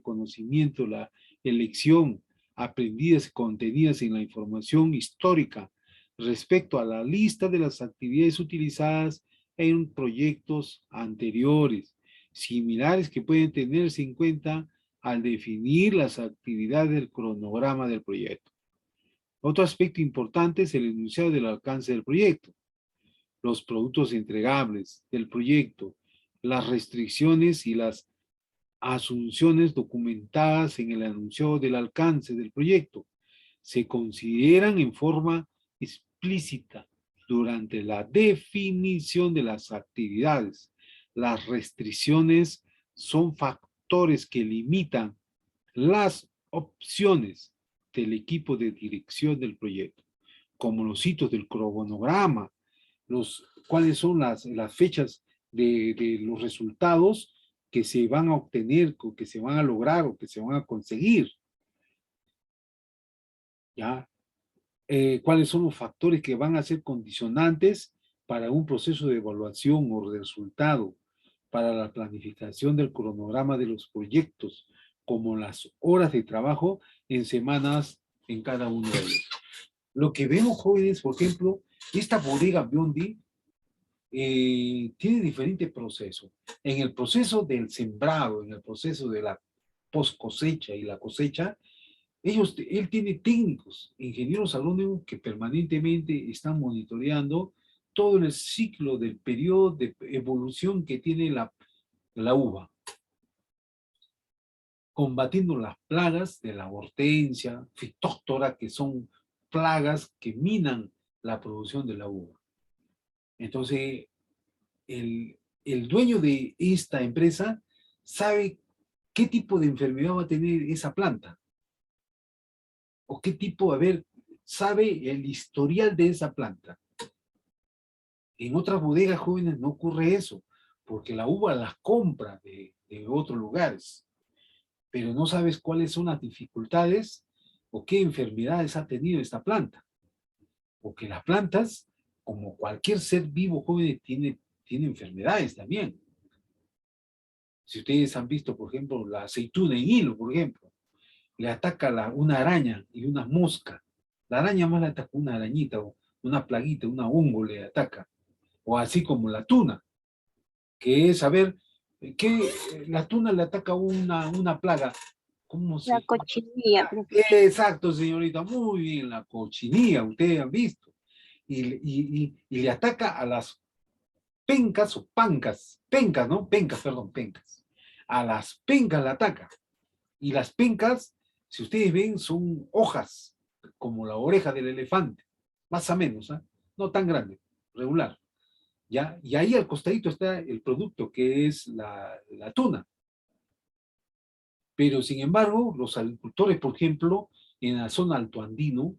conocimiento, la elección, aprendidas y contenidas en la información histórica respecto a la lista de las actividades utilizadas en proyectos anteriores, similares que pueden tenerse en cuenta al definir las actividades del cronograma del proyecto. Otro aspecto importante es el enunciado del alcance del proyecto, los productos entregables del proyecto, las restricciones y las asunciones documentadas en el anuncio del alcance del proyecto se consideran en forma explícita durante la definición de las actividades, las restricciones son factores que limitan las opciones del equipo de dirección del proyecto, como los hitos del cronograma, cuáles son las fechas de los resultados que se van a obtener, o que se van a lograr, o que se van a conseguir. ¿Ya? Cuáles son los factores que van a ser condicionantes para un proceso de evaluación o resultado, para la planificación del cronograma de los proyectos, como las horas de trabajo en semanas en cada uno de ellos. Lo que vemos, jóvenes, por ejemplo, esta bodega Biondi tiene diferentes procesos. En el proceso del sembrado, en el proceso de la post cosecha y la cosecha, él tiene técnicos, ingenieros agrónomos que permanentemente están monitoreando todo el ciclo del periodo de evolución que tiene la uva, combatiendo las plagas de la hortensia, fitóctora, que son plagas que minan la producción de la uva. Entonces, el dueño de esta empresa sabe qué tipo de enfermedad va a tener esa planta. O qué tipo, sabe el historial de esa planta. En otras bodegas jóvenes no ocurre eso, porque la uva las compra de otros lugares, pero no sabes cuáles son las dificultades o qué enfermedades ha tenido esta planta. Porque las plantas, como cualquier ser vivo joven, tiene enfermedades también. Si ustedes han visto, por ejemplo, la aceituna en hilo, por ejemplo, le ataca una araña y una mosca. La araña más le ataca una arañita o una plaguita, una hongo le ataca. O así como la tuna, que es, la tuna le ataca una plaga. ¿Cómo se La llama? cochinilla, profesor. Exacto, señorita, muy bien, la cochinilla, ustedes han visto. Y le ataca a las pencas o pancas, pencas, ¿no? Pencas, perdón, pencas. A las pencas le ataca. Y las pencas, si ustedes ven, son hojas, como la oreja del elefante, más o menos, ¿eh? No tan grande, regular. ¿Ya? Y ahí al costadito está el producto, que es la tuna. Pero, sin embargo, los agricultores, por ejemplo, en la zona altoandino,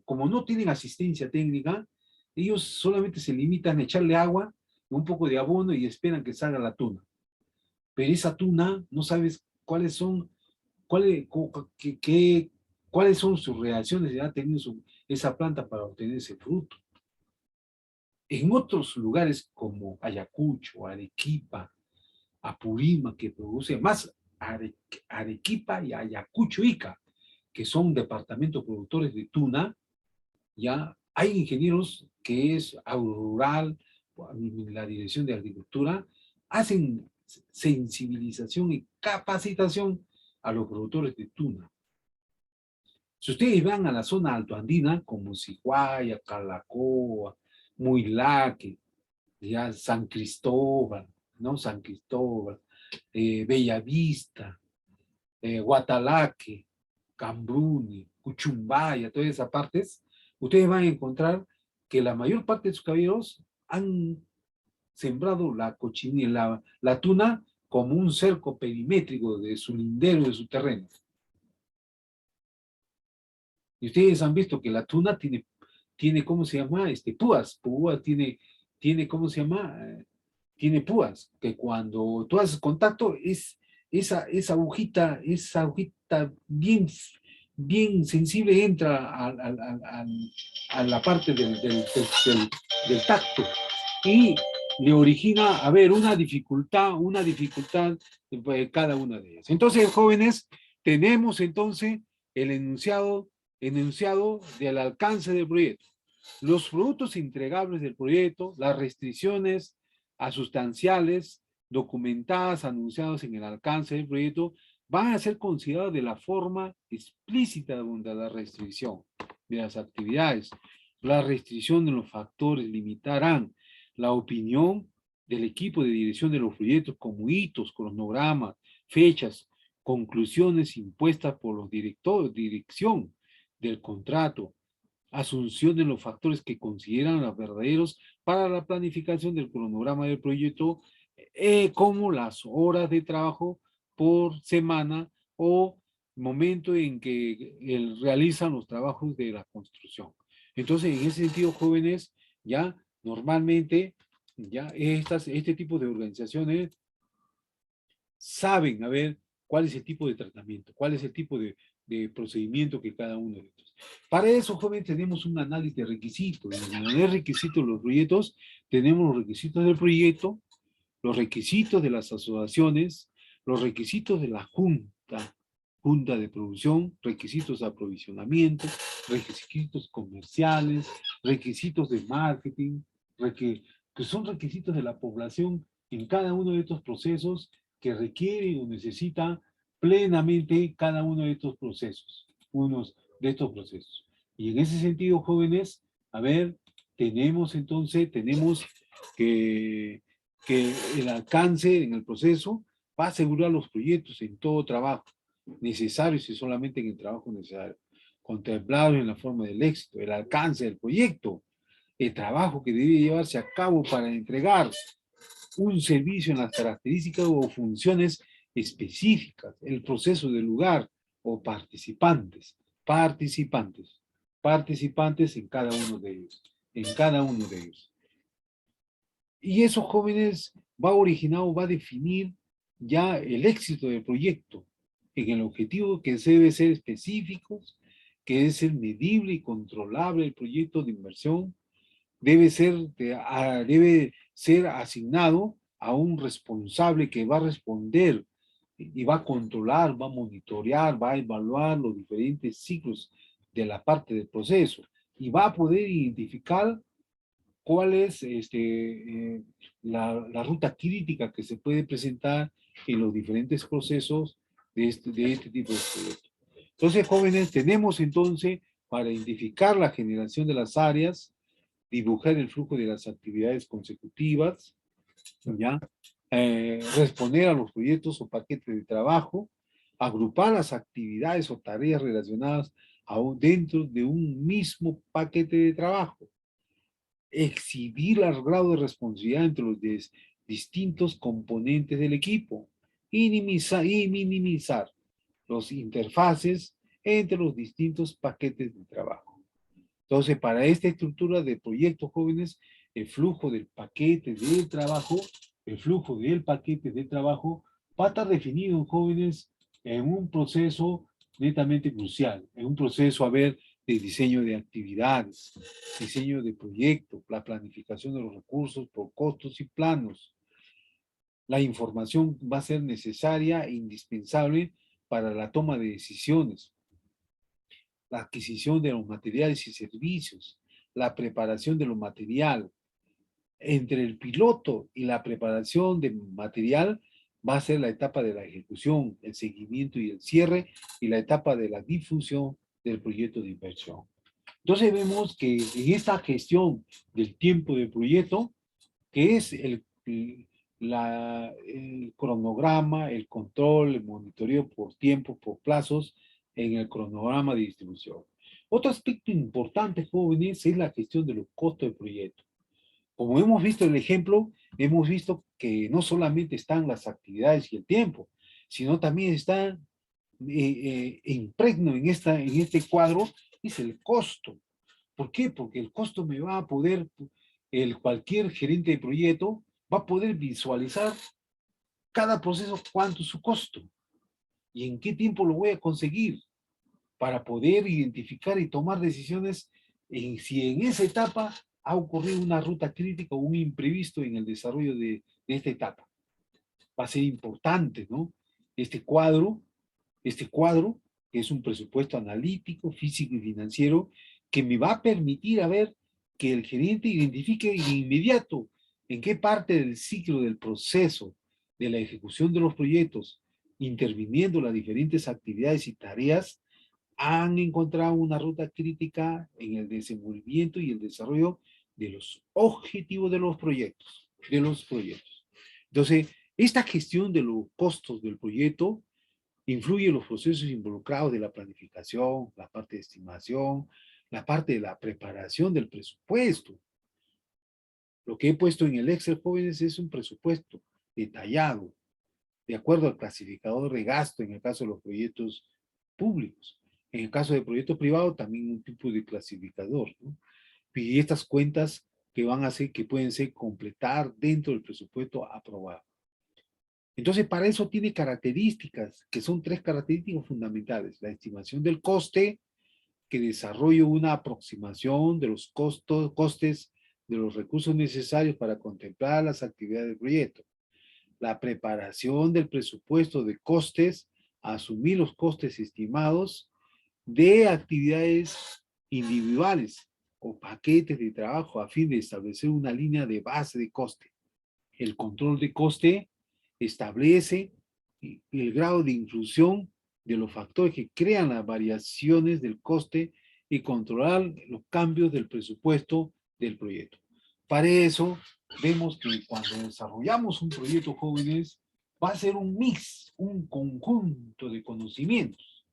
como no tienen asistencia técnica, ellos solamente se limitan a echarle agua, un poco de abono y esperan que salga la tuna. Pero esa tuna, no sabes cuáles son sus reacciones que ha tenido esa planta para obtener ese fruto. En otros lugares como Ayacucho, Arequipa, Apurímac, que produce más Arequipa y Ayacucho Ica, que son departamentos productores de tuna, ya hay ingenieros que es Agrorural, la Dirección de Agricultura, hacen sensibilización y capacitación a los productores de tuna. Si ustedes van a la zona altoandina, como Sihuaya, Calacoa, Muilaque, ya San Cristóbal, ¿no? San Cristóbal, Bellavista, Guatalaque, Cambruni, Cuchumbaya, todas esas partes, ustedes van a encontrar que la mayor parte de sus caballeros han sembrado la cochinilla, la tuna, como un cerco perimétrico de su lindero, de su terreno. Y ustedes han visto que la tuna tiene ¿cómo se llama? Púas, ¿cómo se llama? Tiene púas, que cuando tú haces contacto, esa agujita bien, bien sensible entra a la parte del tacto y le origina, una dificultad de cada una de ellas. Entonces, jóvenes, tenemos entonces el enunciado del alcance del proyecto, los productos entregables del proyecto, las restricciones sustanciales, documentadas, anunciadas en el alcance del proyecto, van a ser consideradas de la forma explícita de la restricción de las actividades. La restricción de los factores limitarán la opinión del equipo de dirección de los proyectos como hitos, cronogramas, fechas, conclusiones impuestas por los directores, dirección del contrato, asunción de los factores que consideran los verdaderos para la planificación del cronograma del proyecto, como las horas de trabajo por semana o momento en que realizan los trabajos de la construcción. Entonces, en ese sentido, jóvenes, ya normalmente, ya este tipo de organizaciones saben, a ver, cuál es el tipo de tratamiento, cuál es el tipo de procedimiento que cada uno de estos. Para eso, jóvenes, tenemos un análisis de requisitos. En el requisito de los proyectos, tenemos los requisitos del proyecto, los requisitos de las asociaciones, los requisitos de la junta de producción, requisitos de aprovisionamiento, requisitos comerciales, requisitos de marketing, que son requisitos de la población en cada uno de estos procesos que requiere o necesita plenamente cada uno de estos procesos, unos de estos procesos. Y en ese sentido, jóvenes, a ver, tenemos que el alcance en el proceso va a asegurar los proyectos en todo trabajo necesarios y solamente en el trabajo necesario, contemplado en la forma del éxito, el alcance del proyecto, el trabajo que debe llevarse a cabo para entregar un servicio en las características o funciones específicas, el proceso del lugar o participantes en cada uno de ellos. Y esos jóvenes va a definir ya el éxito del proyecto en el objetivo que debe ser específico, que debe ser medible y controlable el proyecto de inversión, debe ser asignado a un responsable que va a responder y va a controlar, va a monitorear, va a evaluar los diferentes ciclos de la parte del proceso y va a poder identificar cuál es la ruta crítica que se puede presentar en los diferentes procesos de este tipo de proyectos. Entonces, jóvenes, tenemos entonces para identificar la generación de las áreas, dibujar el flujo de las actividades consecutivas, ¿ya? Responder a los proyectos o paquetes de trabajo, agrupar las actividades o tareas relacionadas dentro de un mismo paquete de trabajo, exhibir el grado de responsabilidad entre los distintos componentes del equipo y minimizar los interfaces entre los distintos paquetes de trabajo. Entonces, para esta estructura de proyectos jóvenes, el flujo del paquete del trabajo, va a estar definido, jóvenes, en un proceso netamente crucial, en un proceso, de diseño de actividades, diseño de proyectos, la planificación de los recursos por costos y planos. La información va a ser necesaria e indispensable para la toma de decisiones, la adquisición de los materiales y servicios, la preparación de lo material. Entre el piloto y la preparación de material va a ser la etapa de la ejecución, el seguimiento y el cierre, y la etapa de la difusión del proyecto de inversión. Entonces vemos que en esta gestión del tiempo del proyecto, que es el cronograma, el control, el monitoreo por tiempo, por plazos, en el cronograma de distribución. Otro aspecto importante, jóvenes, es la gestión de los costos del proyecto. Como hemos visto el ejemplo, hemos visto que no solamente están las actividades y el tiempo, sino también está impregno en este cuadro, es el costo. ¿Por qué? Porque el costo me va a poder, cualquier gerente de proyecto va a poder visualizar cada proceso cuánto es su costo y en qué tiempo lo voy a conseguir para poder identificar y tomar decisiones si en esa etapa ha ocurrido una ruta crítica o un imprevisto en el desarrollo de esta etapa. Va a ser importante, ¿no? Este cuadro, que es un presupuesto analítico, físico y financiero, que me va a permitir que el gerente identifique de inmediato en qué parte del ciclo del proceso de la ejecución de los proyectos, interviniendo las diferentes actividades y tareas, han encontrado una ruta crítica en el desenvolvimiento y el desarrollo de los objetivos de los proyectos. Entonces, esta gestión de los costos del proyecto influye en los procesos involucrados de la planificación, la parte de estimación, la parte de la preparación del presupuesto. Lo que he puesto en el Excel, jóvenes, es un presupuesto detallado, de acuerdo al clasificador de gasto en el caso de los proyectos públicos. En el caso de proyectos privados, también un tipo de clasificador, ¿no? Y estas cuentas que van a ser, que pueden ser completar dentro del presupuesto aprobado. Entonces, para eso tiene características, que son 3 características fundamentales. La estimación del coste, que desarrolle una aproximación de los costes de los recursos necesarios para contemplar las actividades del proyecto. La preparación del presupuesto de costes, asumir los costes estimados de actividades individuales o paquetes de trabajo a fin de establecer una línea de base de coste. El control de coste establece el grado de inclusión de los factores que crean las variaciones del coste y controlar los cambios del presupuesto del proyecto. Para eso, vemos que cuando desarrollamos un proyecto, jóvenes, va a ser un mix, un conjunto de conocimientos,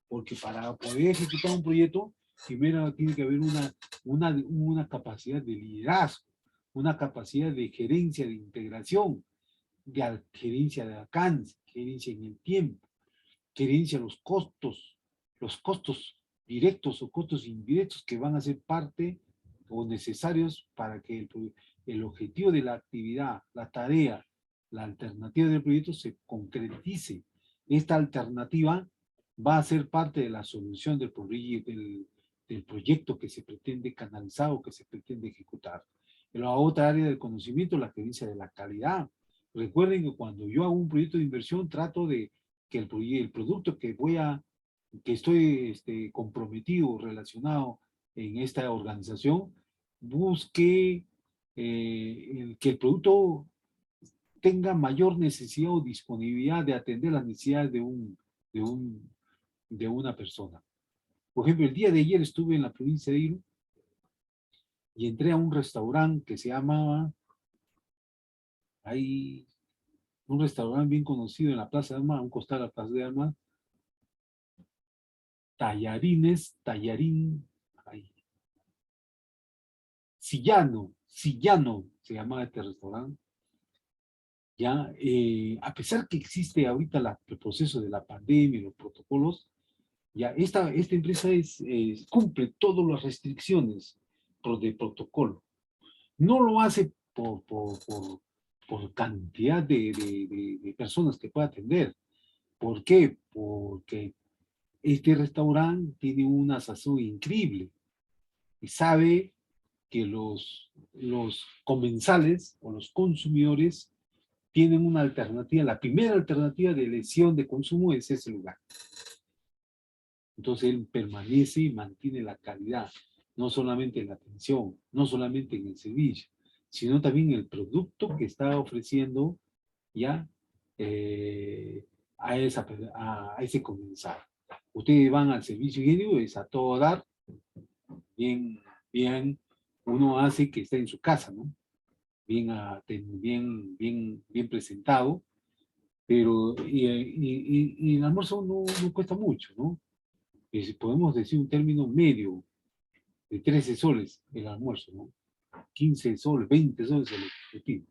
porque para poder ejecutar un proyecto, primero tiene que haber una capacidad de liderazgo, una capacidad de gerencia, de integración, de gerencia de alcance, gerencia en el tiempo, gerencia de los costos directos o costos indirectos que van a ser parte o necesarios para que el objetivo de la actividad, la tarea, la alternativa del proyecto se concretice. Esta alternativa va a ser parte de la solución del proyecto que se pretende canalizar o que se pretende ejecutar. En la otra área del conocimiento, la gerencia de la calidad. Recuerden que cuando yo hago un proyecto de inversión, trato de que el producto que estoy comprometido, relacionado en esta organización, busque que el producto tenga mayor necesidad o disponibilidad de atender las necesidades de una persona. Por ejemplo, el día de ayer estuve en la provincia de Iru y entré a un restaurante que se llamaba, hay un restaurante bien conocido en la Plaza de Armas, a un costado de la Plaza de Armas, Tallarín, Sillano se llamaba este restaurante. Ya, a pesar que existe ahorita el proceso de la pandemia y los protocolos, ya esta empresa cumple todas las restricciones de protocolo. No lo hace por cantidad de personas que pueda atender. ¿Por qué? Porque este restaurante tiene una sazón increíble y sabe que los comensales o los consumidores tienen una alternativa. La primera alternativa de elección de consumo es ese lugar. Entonces él permanece y mantiene la calidad, no solamente en la atención, no solamente en el servicio, sino también en el producto que está ofreciendo ya a ese comensal. Ustedes van al servicio higiénico, es a todo dar, bien, uno hace que esté en su casa, ¿no? Bien presentado, pero y el almuerzo no cuesta mucho, ¿no? Podemos decir un término medio de 13 soles el almuerzo, ¿no? 15 soles, 20 soles el objetivo.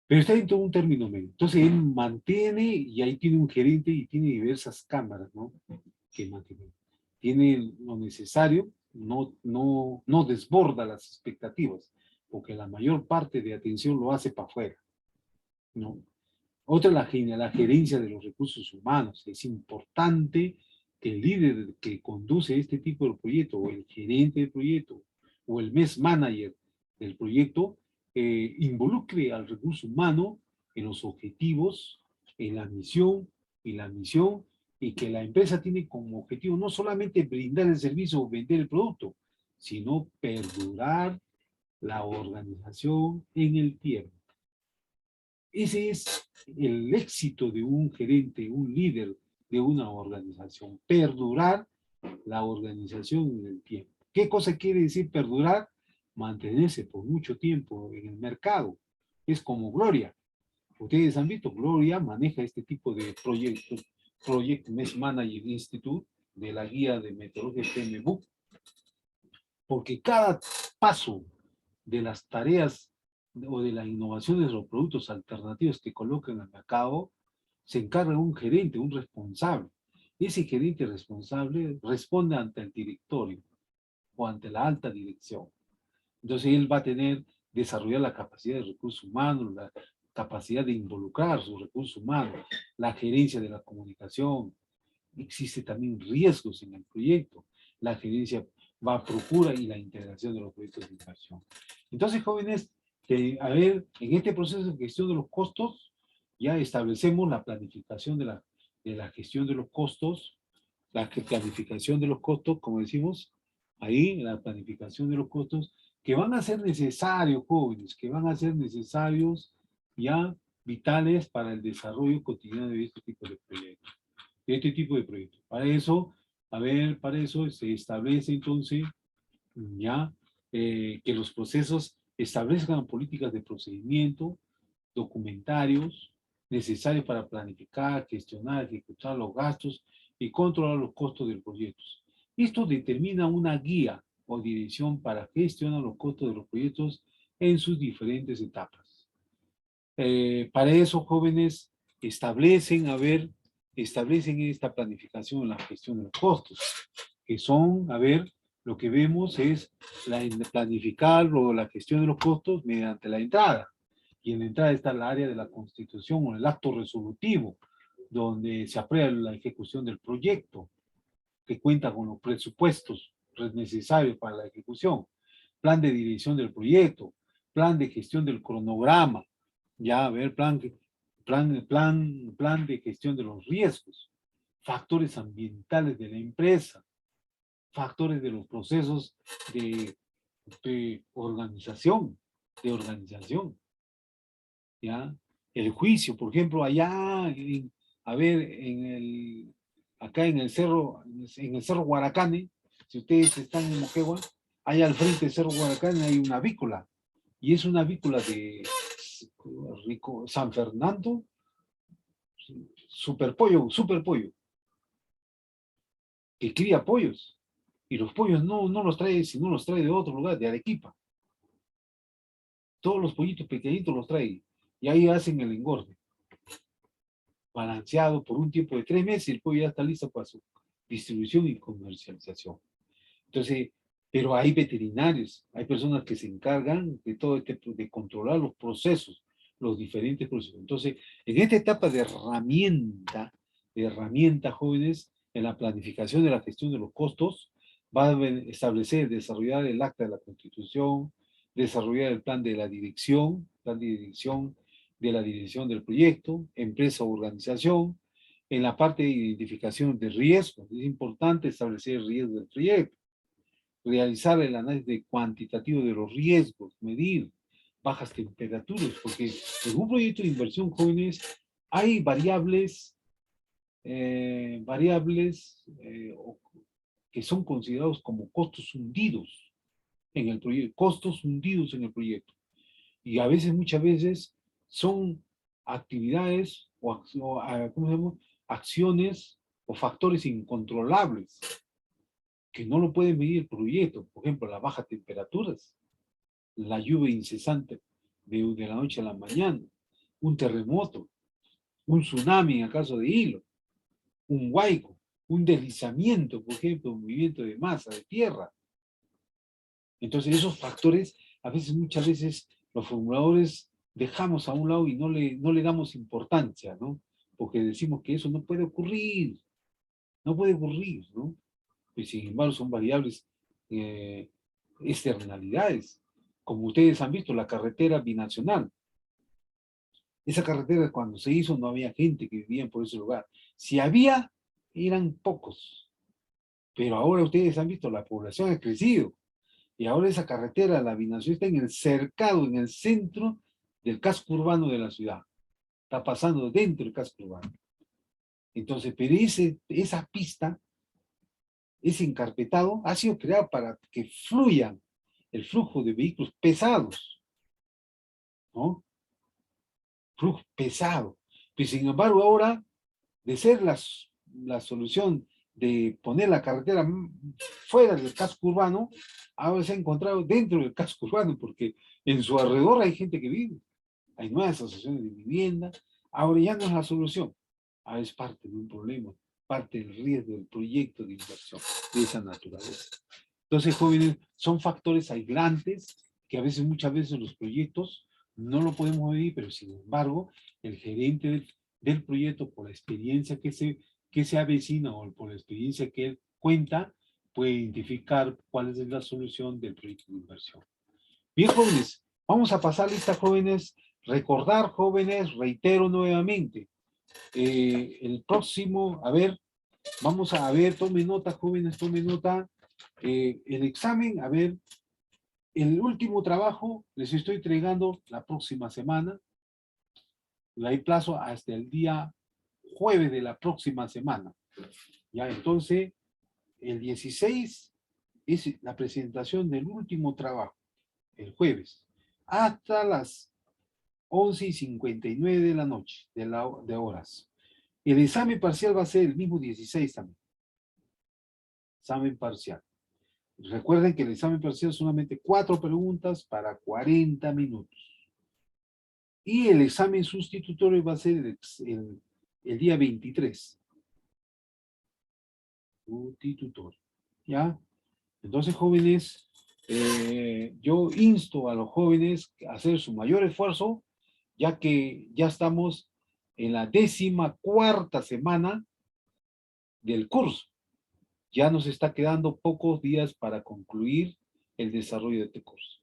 Pero está dentro de un término medio. Entonces él mantiene, y ahí tiene un gerente y tiene diversas cámaras, ¿no? Que mantiene. Tiene lo necesario, no desborda las expectativas, porque la mayor parte de atención lo hace para afuera, ¿no? Otra es la gerencia de los recursos humanos. Es importante que el líder que conduce este tipo de proyecto, o el gerente del proyecto, o el MES manager del proyecto, involucre al recurso humano en los objetivos, en la misión y la misión, y que la empresa tiene como objetivo no solamente brindar el servicio o vender el producto, sino perdurar la organización en el tiempo. Ese es el éxito de un gerente, un líder de una organización, perdurar la organización en el tiempo. ¿Qué cosa quiere decir perdurar? Mantenerse por mucho tiempo en el mercado. Es como Gloria. Ustedes han visto, Gloria maneja este tipo de proyectos, Project Mesh Manager Institute, de la guía de metodología PMBOK, porque cada paso de las tareas o de las innovaciones de los productos alternativos que colocan en el mercado, se encarga un gerente, un responsable. Ese gerente responsable responde ante el directorio o ante la alta dirección. Entonces él va a tener, desarrollar la capacidad de recursos humanos, la capacidad de involucrar sus recursos humanos, la gerencia de la comunicación. Existe también riesgos en el proyecto. La gerencia va a procura y la integración de los proyectos de inversión. Entonces, jóvenes, a ver, en este proceso de gestión de los costos, ya establecemos la planificación de la gestión de los costos, la planificación de los costos, como decimos, ahí, la planificación de los costos, que van a ser necesarios, jóvenes, que van a ser necesarios, ya, vitales para el desarrollo cotidiano de este tipo de proyectos. De este tipo de proyectos. Para eso, a ver, para eso se establece entonces, ya, que los procesos establezcan políticas de procedimiento, documentarios, necesarios para planificar, gestionar, ejecutar los gastos y controlar los costos del proyecto. Esto determina una guía o dirección para gestionar los costos de los proyectos en sus diferentes etapas. Para eso, jóvenes, establecen esta planificación en la gestión de los costos, que son, a ver, lo que vemos es planificar la gestión de los costos mediante la entrada. Y en la entrada está el área de la constitución o el acto resolutivo, donde se aprueba la ejecución del proyecto, que cuenta con los presupuestos necesarios para la ejecución, plan de dirección del proyecto, plan de gestión del cronograma, ya, a ver, plan de gestión de los riesgos, factores ambientales de la empresa, factores de los procesos de organización, ¿ya? El juicio, por ejemplo, allá, a ver, acá en el cerro Guaracane, si ustedes están en Moquegua, allá al frente del cerro Guaracane hay una avícola, y es una avícola de San Fernando, super pollo, que cría pollos, y los pollos no los trae, sino los trae de otro lugar, de Arequipa. Todos los pollitos pequeñitos los trae, y ahí hacen el engorde, balanceado por un tiempo de 3 meses, y el pollo ya está listo para su distribución y comercialización. Entonces, pero hay veterinarios, hay personas que se encargan de todo de controlar los procesos, los diferentes procesos. Entonces, en esta etapa de herramienta, jóvenes, en la planificación de la gestión de los costos, va a establecer, desarrollar el acta de la Constitución, desarrollar el plan de la dirección, de la dirección del proyecto, empresa o organización. En la parte de identificación de riesgos, es importante establecer el riesgo del proyecto, realizar el análisis cuantitativo de los riesgos, medir bajas temperaturas, porque en un proyecto de inversión, jóvenes, hay variables que son considerados como costos hundidos en el proyecto, y a veces, muchas veces, son actividades ¿cómo se llama? Acciones o factores incontrolables que no lo puede medir el proyecto. Por ejemplo, las bajas temperaturas, la lluvia incesante de la noche a la mañana, un terremoto, un tsunami en el caso de Hilo, un huaico, un deslizamiento, por ejemplo, un movimiento de masa, de tierra. Entonces, esos factores, muchas veces, los formuladores dejamos a un lado y no le damos importancia, ¿no? Porque decimos que eso no puede ocurrir, ¿no? Pues, sin embargo, son variables externalidades. Como ustedes han visto, la carretera binacional. Esa carretera, cuando se hizo, no había gente que vivía por ese lugar. Si había, eran pocos. Pero ahora ustedes han visto, la población ha crecido. Y ahora esa carretera, la binacional, está en el cercado, en el centro del casco urbano de la ciudad. Está pasando dentro del casco urbano. Entonces, pero esa pista, ese encarpetado, ha sido creado para que fluya el flujo de vehículos pesados, ¿no? Flujo pesado. Pues, sin embargo, ahora, de ser la solución de poner la carretera fuera del casco urbano, ahora se ha encontrado dentro del casco urbano, porque en su alrededor hay gente que vive, hay nuevas asociaciones de vivienda, ahora ya no es la solución, ahora es parte de un problema, parte del riesgo del proyecto de inversión de esa naturaleza. Entonces, jóvenes, son factores aislantes que muchas veces los proyectos no lo podemos medir, pero sin embargo, el gerente del proyecto, por la experiencia que se avecina o por la experiencia que él cuenta, puede identificar cuál es la solución del proyecto de inversión. Bien, jóvenes, vamos a pasar lista, jóvenes. Recordar, jóvenes, reitero nuevamente, el próximo, vamos a ver, tome nota, jóvenes, tome nota, el examen, el último trabajo les estoy entregando la próxima semana, hay plazo hasta el día jueves de la próxima semana, ya, entonces, el 16 es la presentación del último trabajo, el jueves, hasta las 11:59 de la noche, de horas. El examen parcial va a ser el mismo 16 también. Examen parcial. Recuerden que el examen parcial es solamente 4 preguntas para 40 minutos. Y el examen sustitutorio va a ser el día 23. Sustitutorio. ¿Ya? Entonces, jóvenes, yo insto a los jóvenes a hacer su mayor esfuerzo, ya que ya estamos en la 14ª semana del curso. Ya nos está quedando pocos días para concluir el desarrollo de este curso.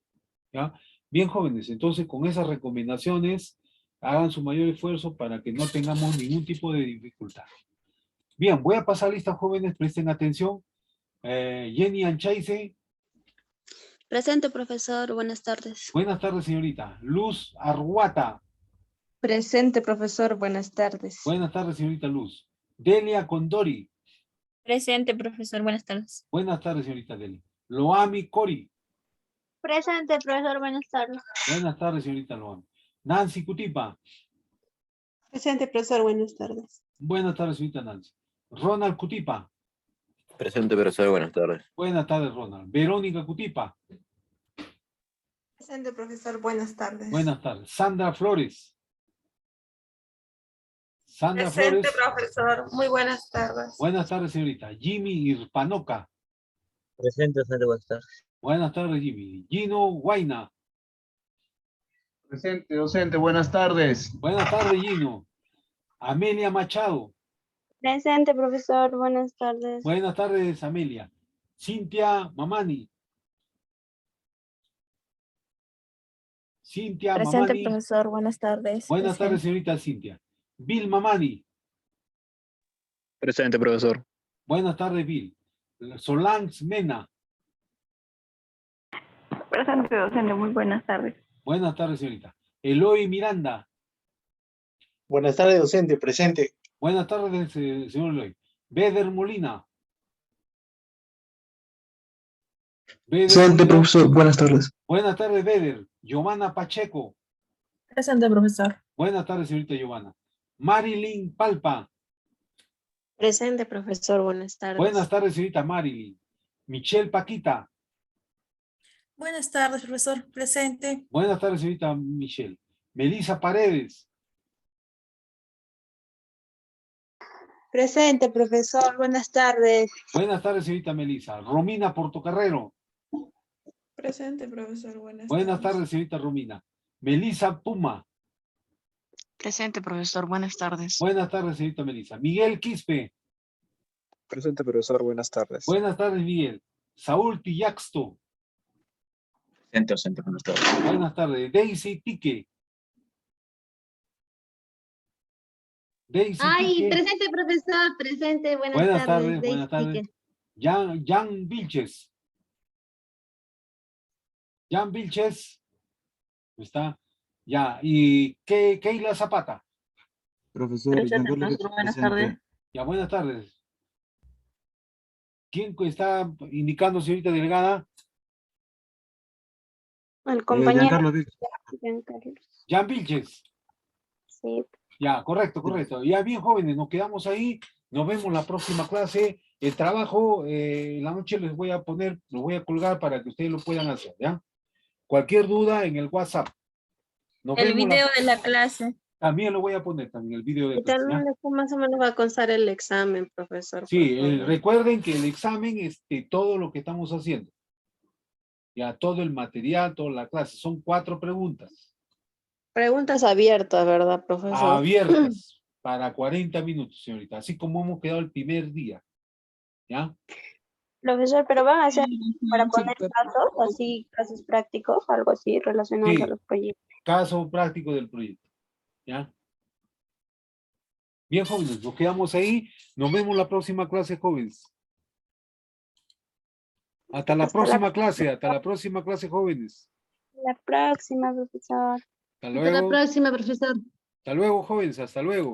¿Ya? Bien, jóvenes, entonces con esas recomendaciones, hagan su mayor esfuerzo para que no tengamos ningún tipo de dificultad. Bien, voy a pasar lista, jóvenes, presten atención. Jenny Anchaise. Presente, profesor. Buenas tardes. Buenas tardes, señorita. Luz Arhuata. Presente, profesor. Buenas tardes. Buenas tardes, señorita Luz. Delia Condori. Presente, profesor. Buenas tardes. Buenas tardes, señorita Delia. Loami Cori. Presente, profesor. Buenas tardes. Buenas tardes, señorita Loami. Nancy Cutipa. Presente, profesor. Buenas tardes. Buenas tardes, señorita Nancy. Ronald Cutipa. Presente, profesor, buenas tardes. Buenas tardes, Ronald. Verónica Cutipa. Presente, profesor. Buenas tardes. Buenas tardes. Sandra Flores. Sandra Presente, Flores. profesor. Muy buenas tardes. Buenas tardes, señorita. Jimmy Irpanoca. Presente, buenas tardes. Buenas tardes, Jimmy. Gino Guaina. Presente, docente, buenas tardes. Buenas tardes, Gino. Amelia Machado. Presente, profesor. Buenas tardes. Buenas tardes, Amelia. Cintia Mamani. Cintia Presente, Mamani. profesor. Buenas tardes. Buenas tardes, Presente. señorita Cintia. Bill Mamani. Presente, profesor. Buenas tardes, Bill. Solange Mena. Presente, docente. Muy buenas tardes. Buenas tardes, señorita. Eloy Miranda. Buenas tardes, docente, presente. Buenas tardes, señor Eloy. Beder Molina. Presente, profesor, buenas tardes. Buenas tardes, Beder. Giovanna Pacheco. Presente, profesor. Buenas tardes, señorita Giovanna. Marilyn Palpa. Presente, profesor. Buenas tardes. Buenas tardes, señorita Marilyn. Michelle Paquita. Buenas tardes, profesor. Presente. Buenas tardes, señorita Michelle. Melissa Paredes. Presente, profesor. Buenas tardes. Buenas tardes, señorita Melissa. Romina Portocarrero. Presente, profesor. Buenas tardes, señorita Romina. Melissa Puma. Presente, profesor. Buenas tardes. Buenas tardes, señorita Melissa. Miguel Quispe. Presente, profesor. Buenas tardes. Buenas tardes, Miguel. Saúl Tillaxto. Presente, docente, buenas tardes. Buenas tardes. Daisy Tique. Daisy Tique. Presente, profesor. Presente. Buenas tardes, buenas tardes. Jan Vilches. Jan Vilches. ¿Está? Ya. ¿Y Keila Zapata? Profesor, Presente, profesor. Buenas tardes. Ya, buenas tardes. ¿Quién está indicando, señorita delegada? El compañero. Giancarlo Vilches. Giancarlo. Jan Vilches. Sí. Ya, correcto. Ya bien, jóvenes, nos quedamos ahí. Nos vemos la próxima clase. El trabajo, en la noche les voy a poner, lo voy a colgar para que ustedes lo puedan hacer, ¿ya? Cualquier duda en el WhatsApp. Nos El vemos video de la clase. También lo voy a poner, también el video de ¿Y clase, ¿ya? también más o menos va a constar el examen, profesor? Sí, por favor? recuerden que el examen, todo lo que estamos haciendo, ya todo el material, toda la clase, son 4 preguntas Preguntas abiertas, ¿verdad, profesor? abiertas para 40 minutos, señorita, así como hemos quedado el primer día, ¿ya? Profesor, pero van a hacer para Sí, poner casos, así, casos prácticos, algo así relacionados Sí. a los proyectos. Caso práctico del proyecto, ¿ya? Bien, jóvenes, nos quedamos ahí, nos vemos la próxima clase, jóvenes. Hasta la próxima clase, jóvenes. La próxima, profesor. Hasta luego. próxima, profesor. Hasta luego, jóvenes, hasta luego.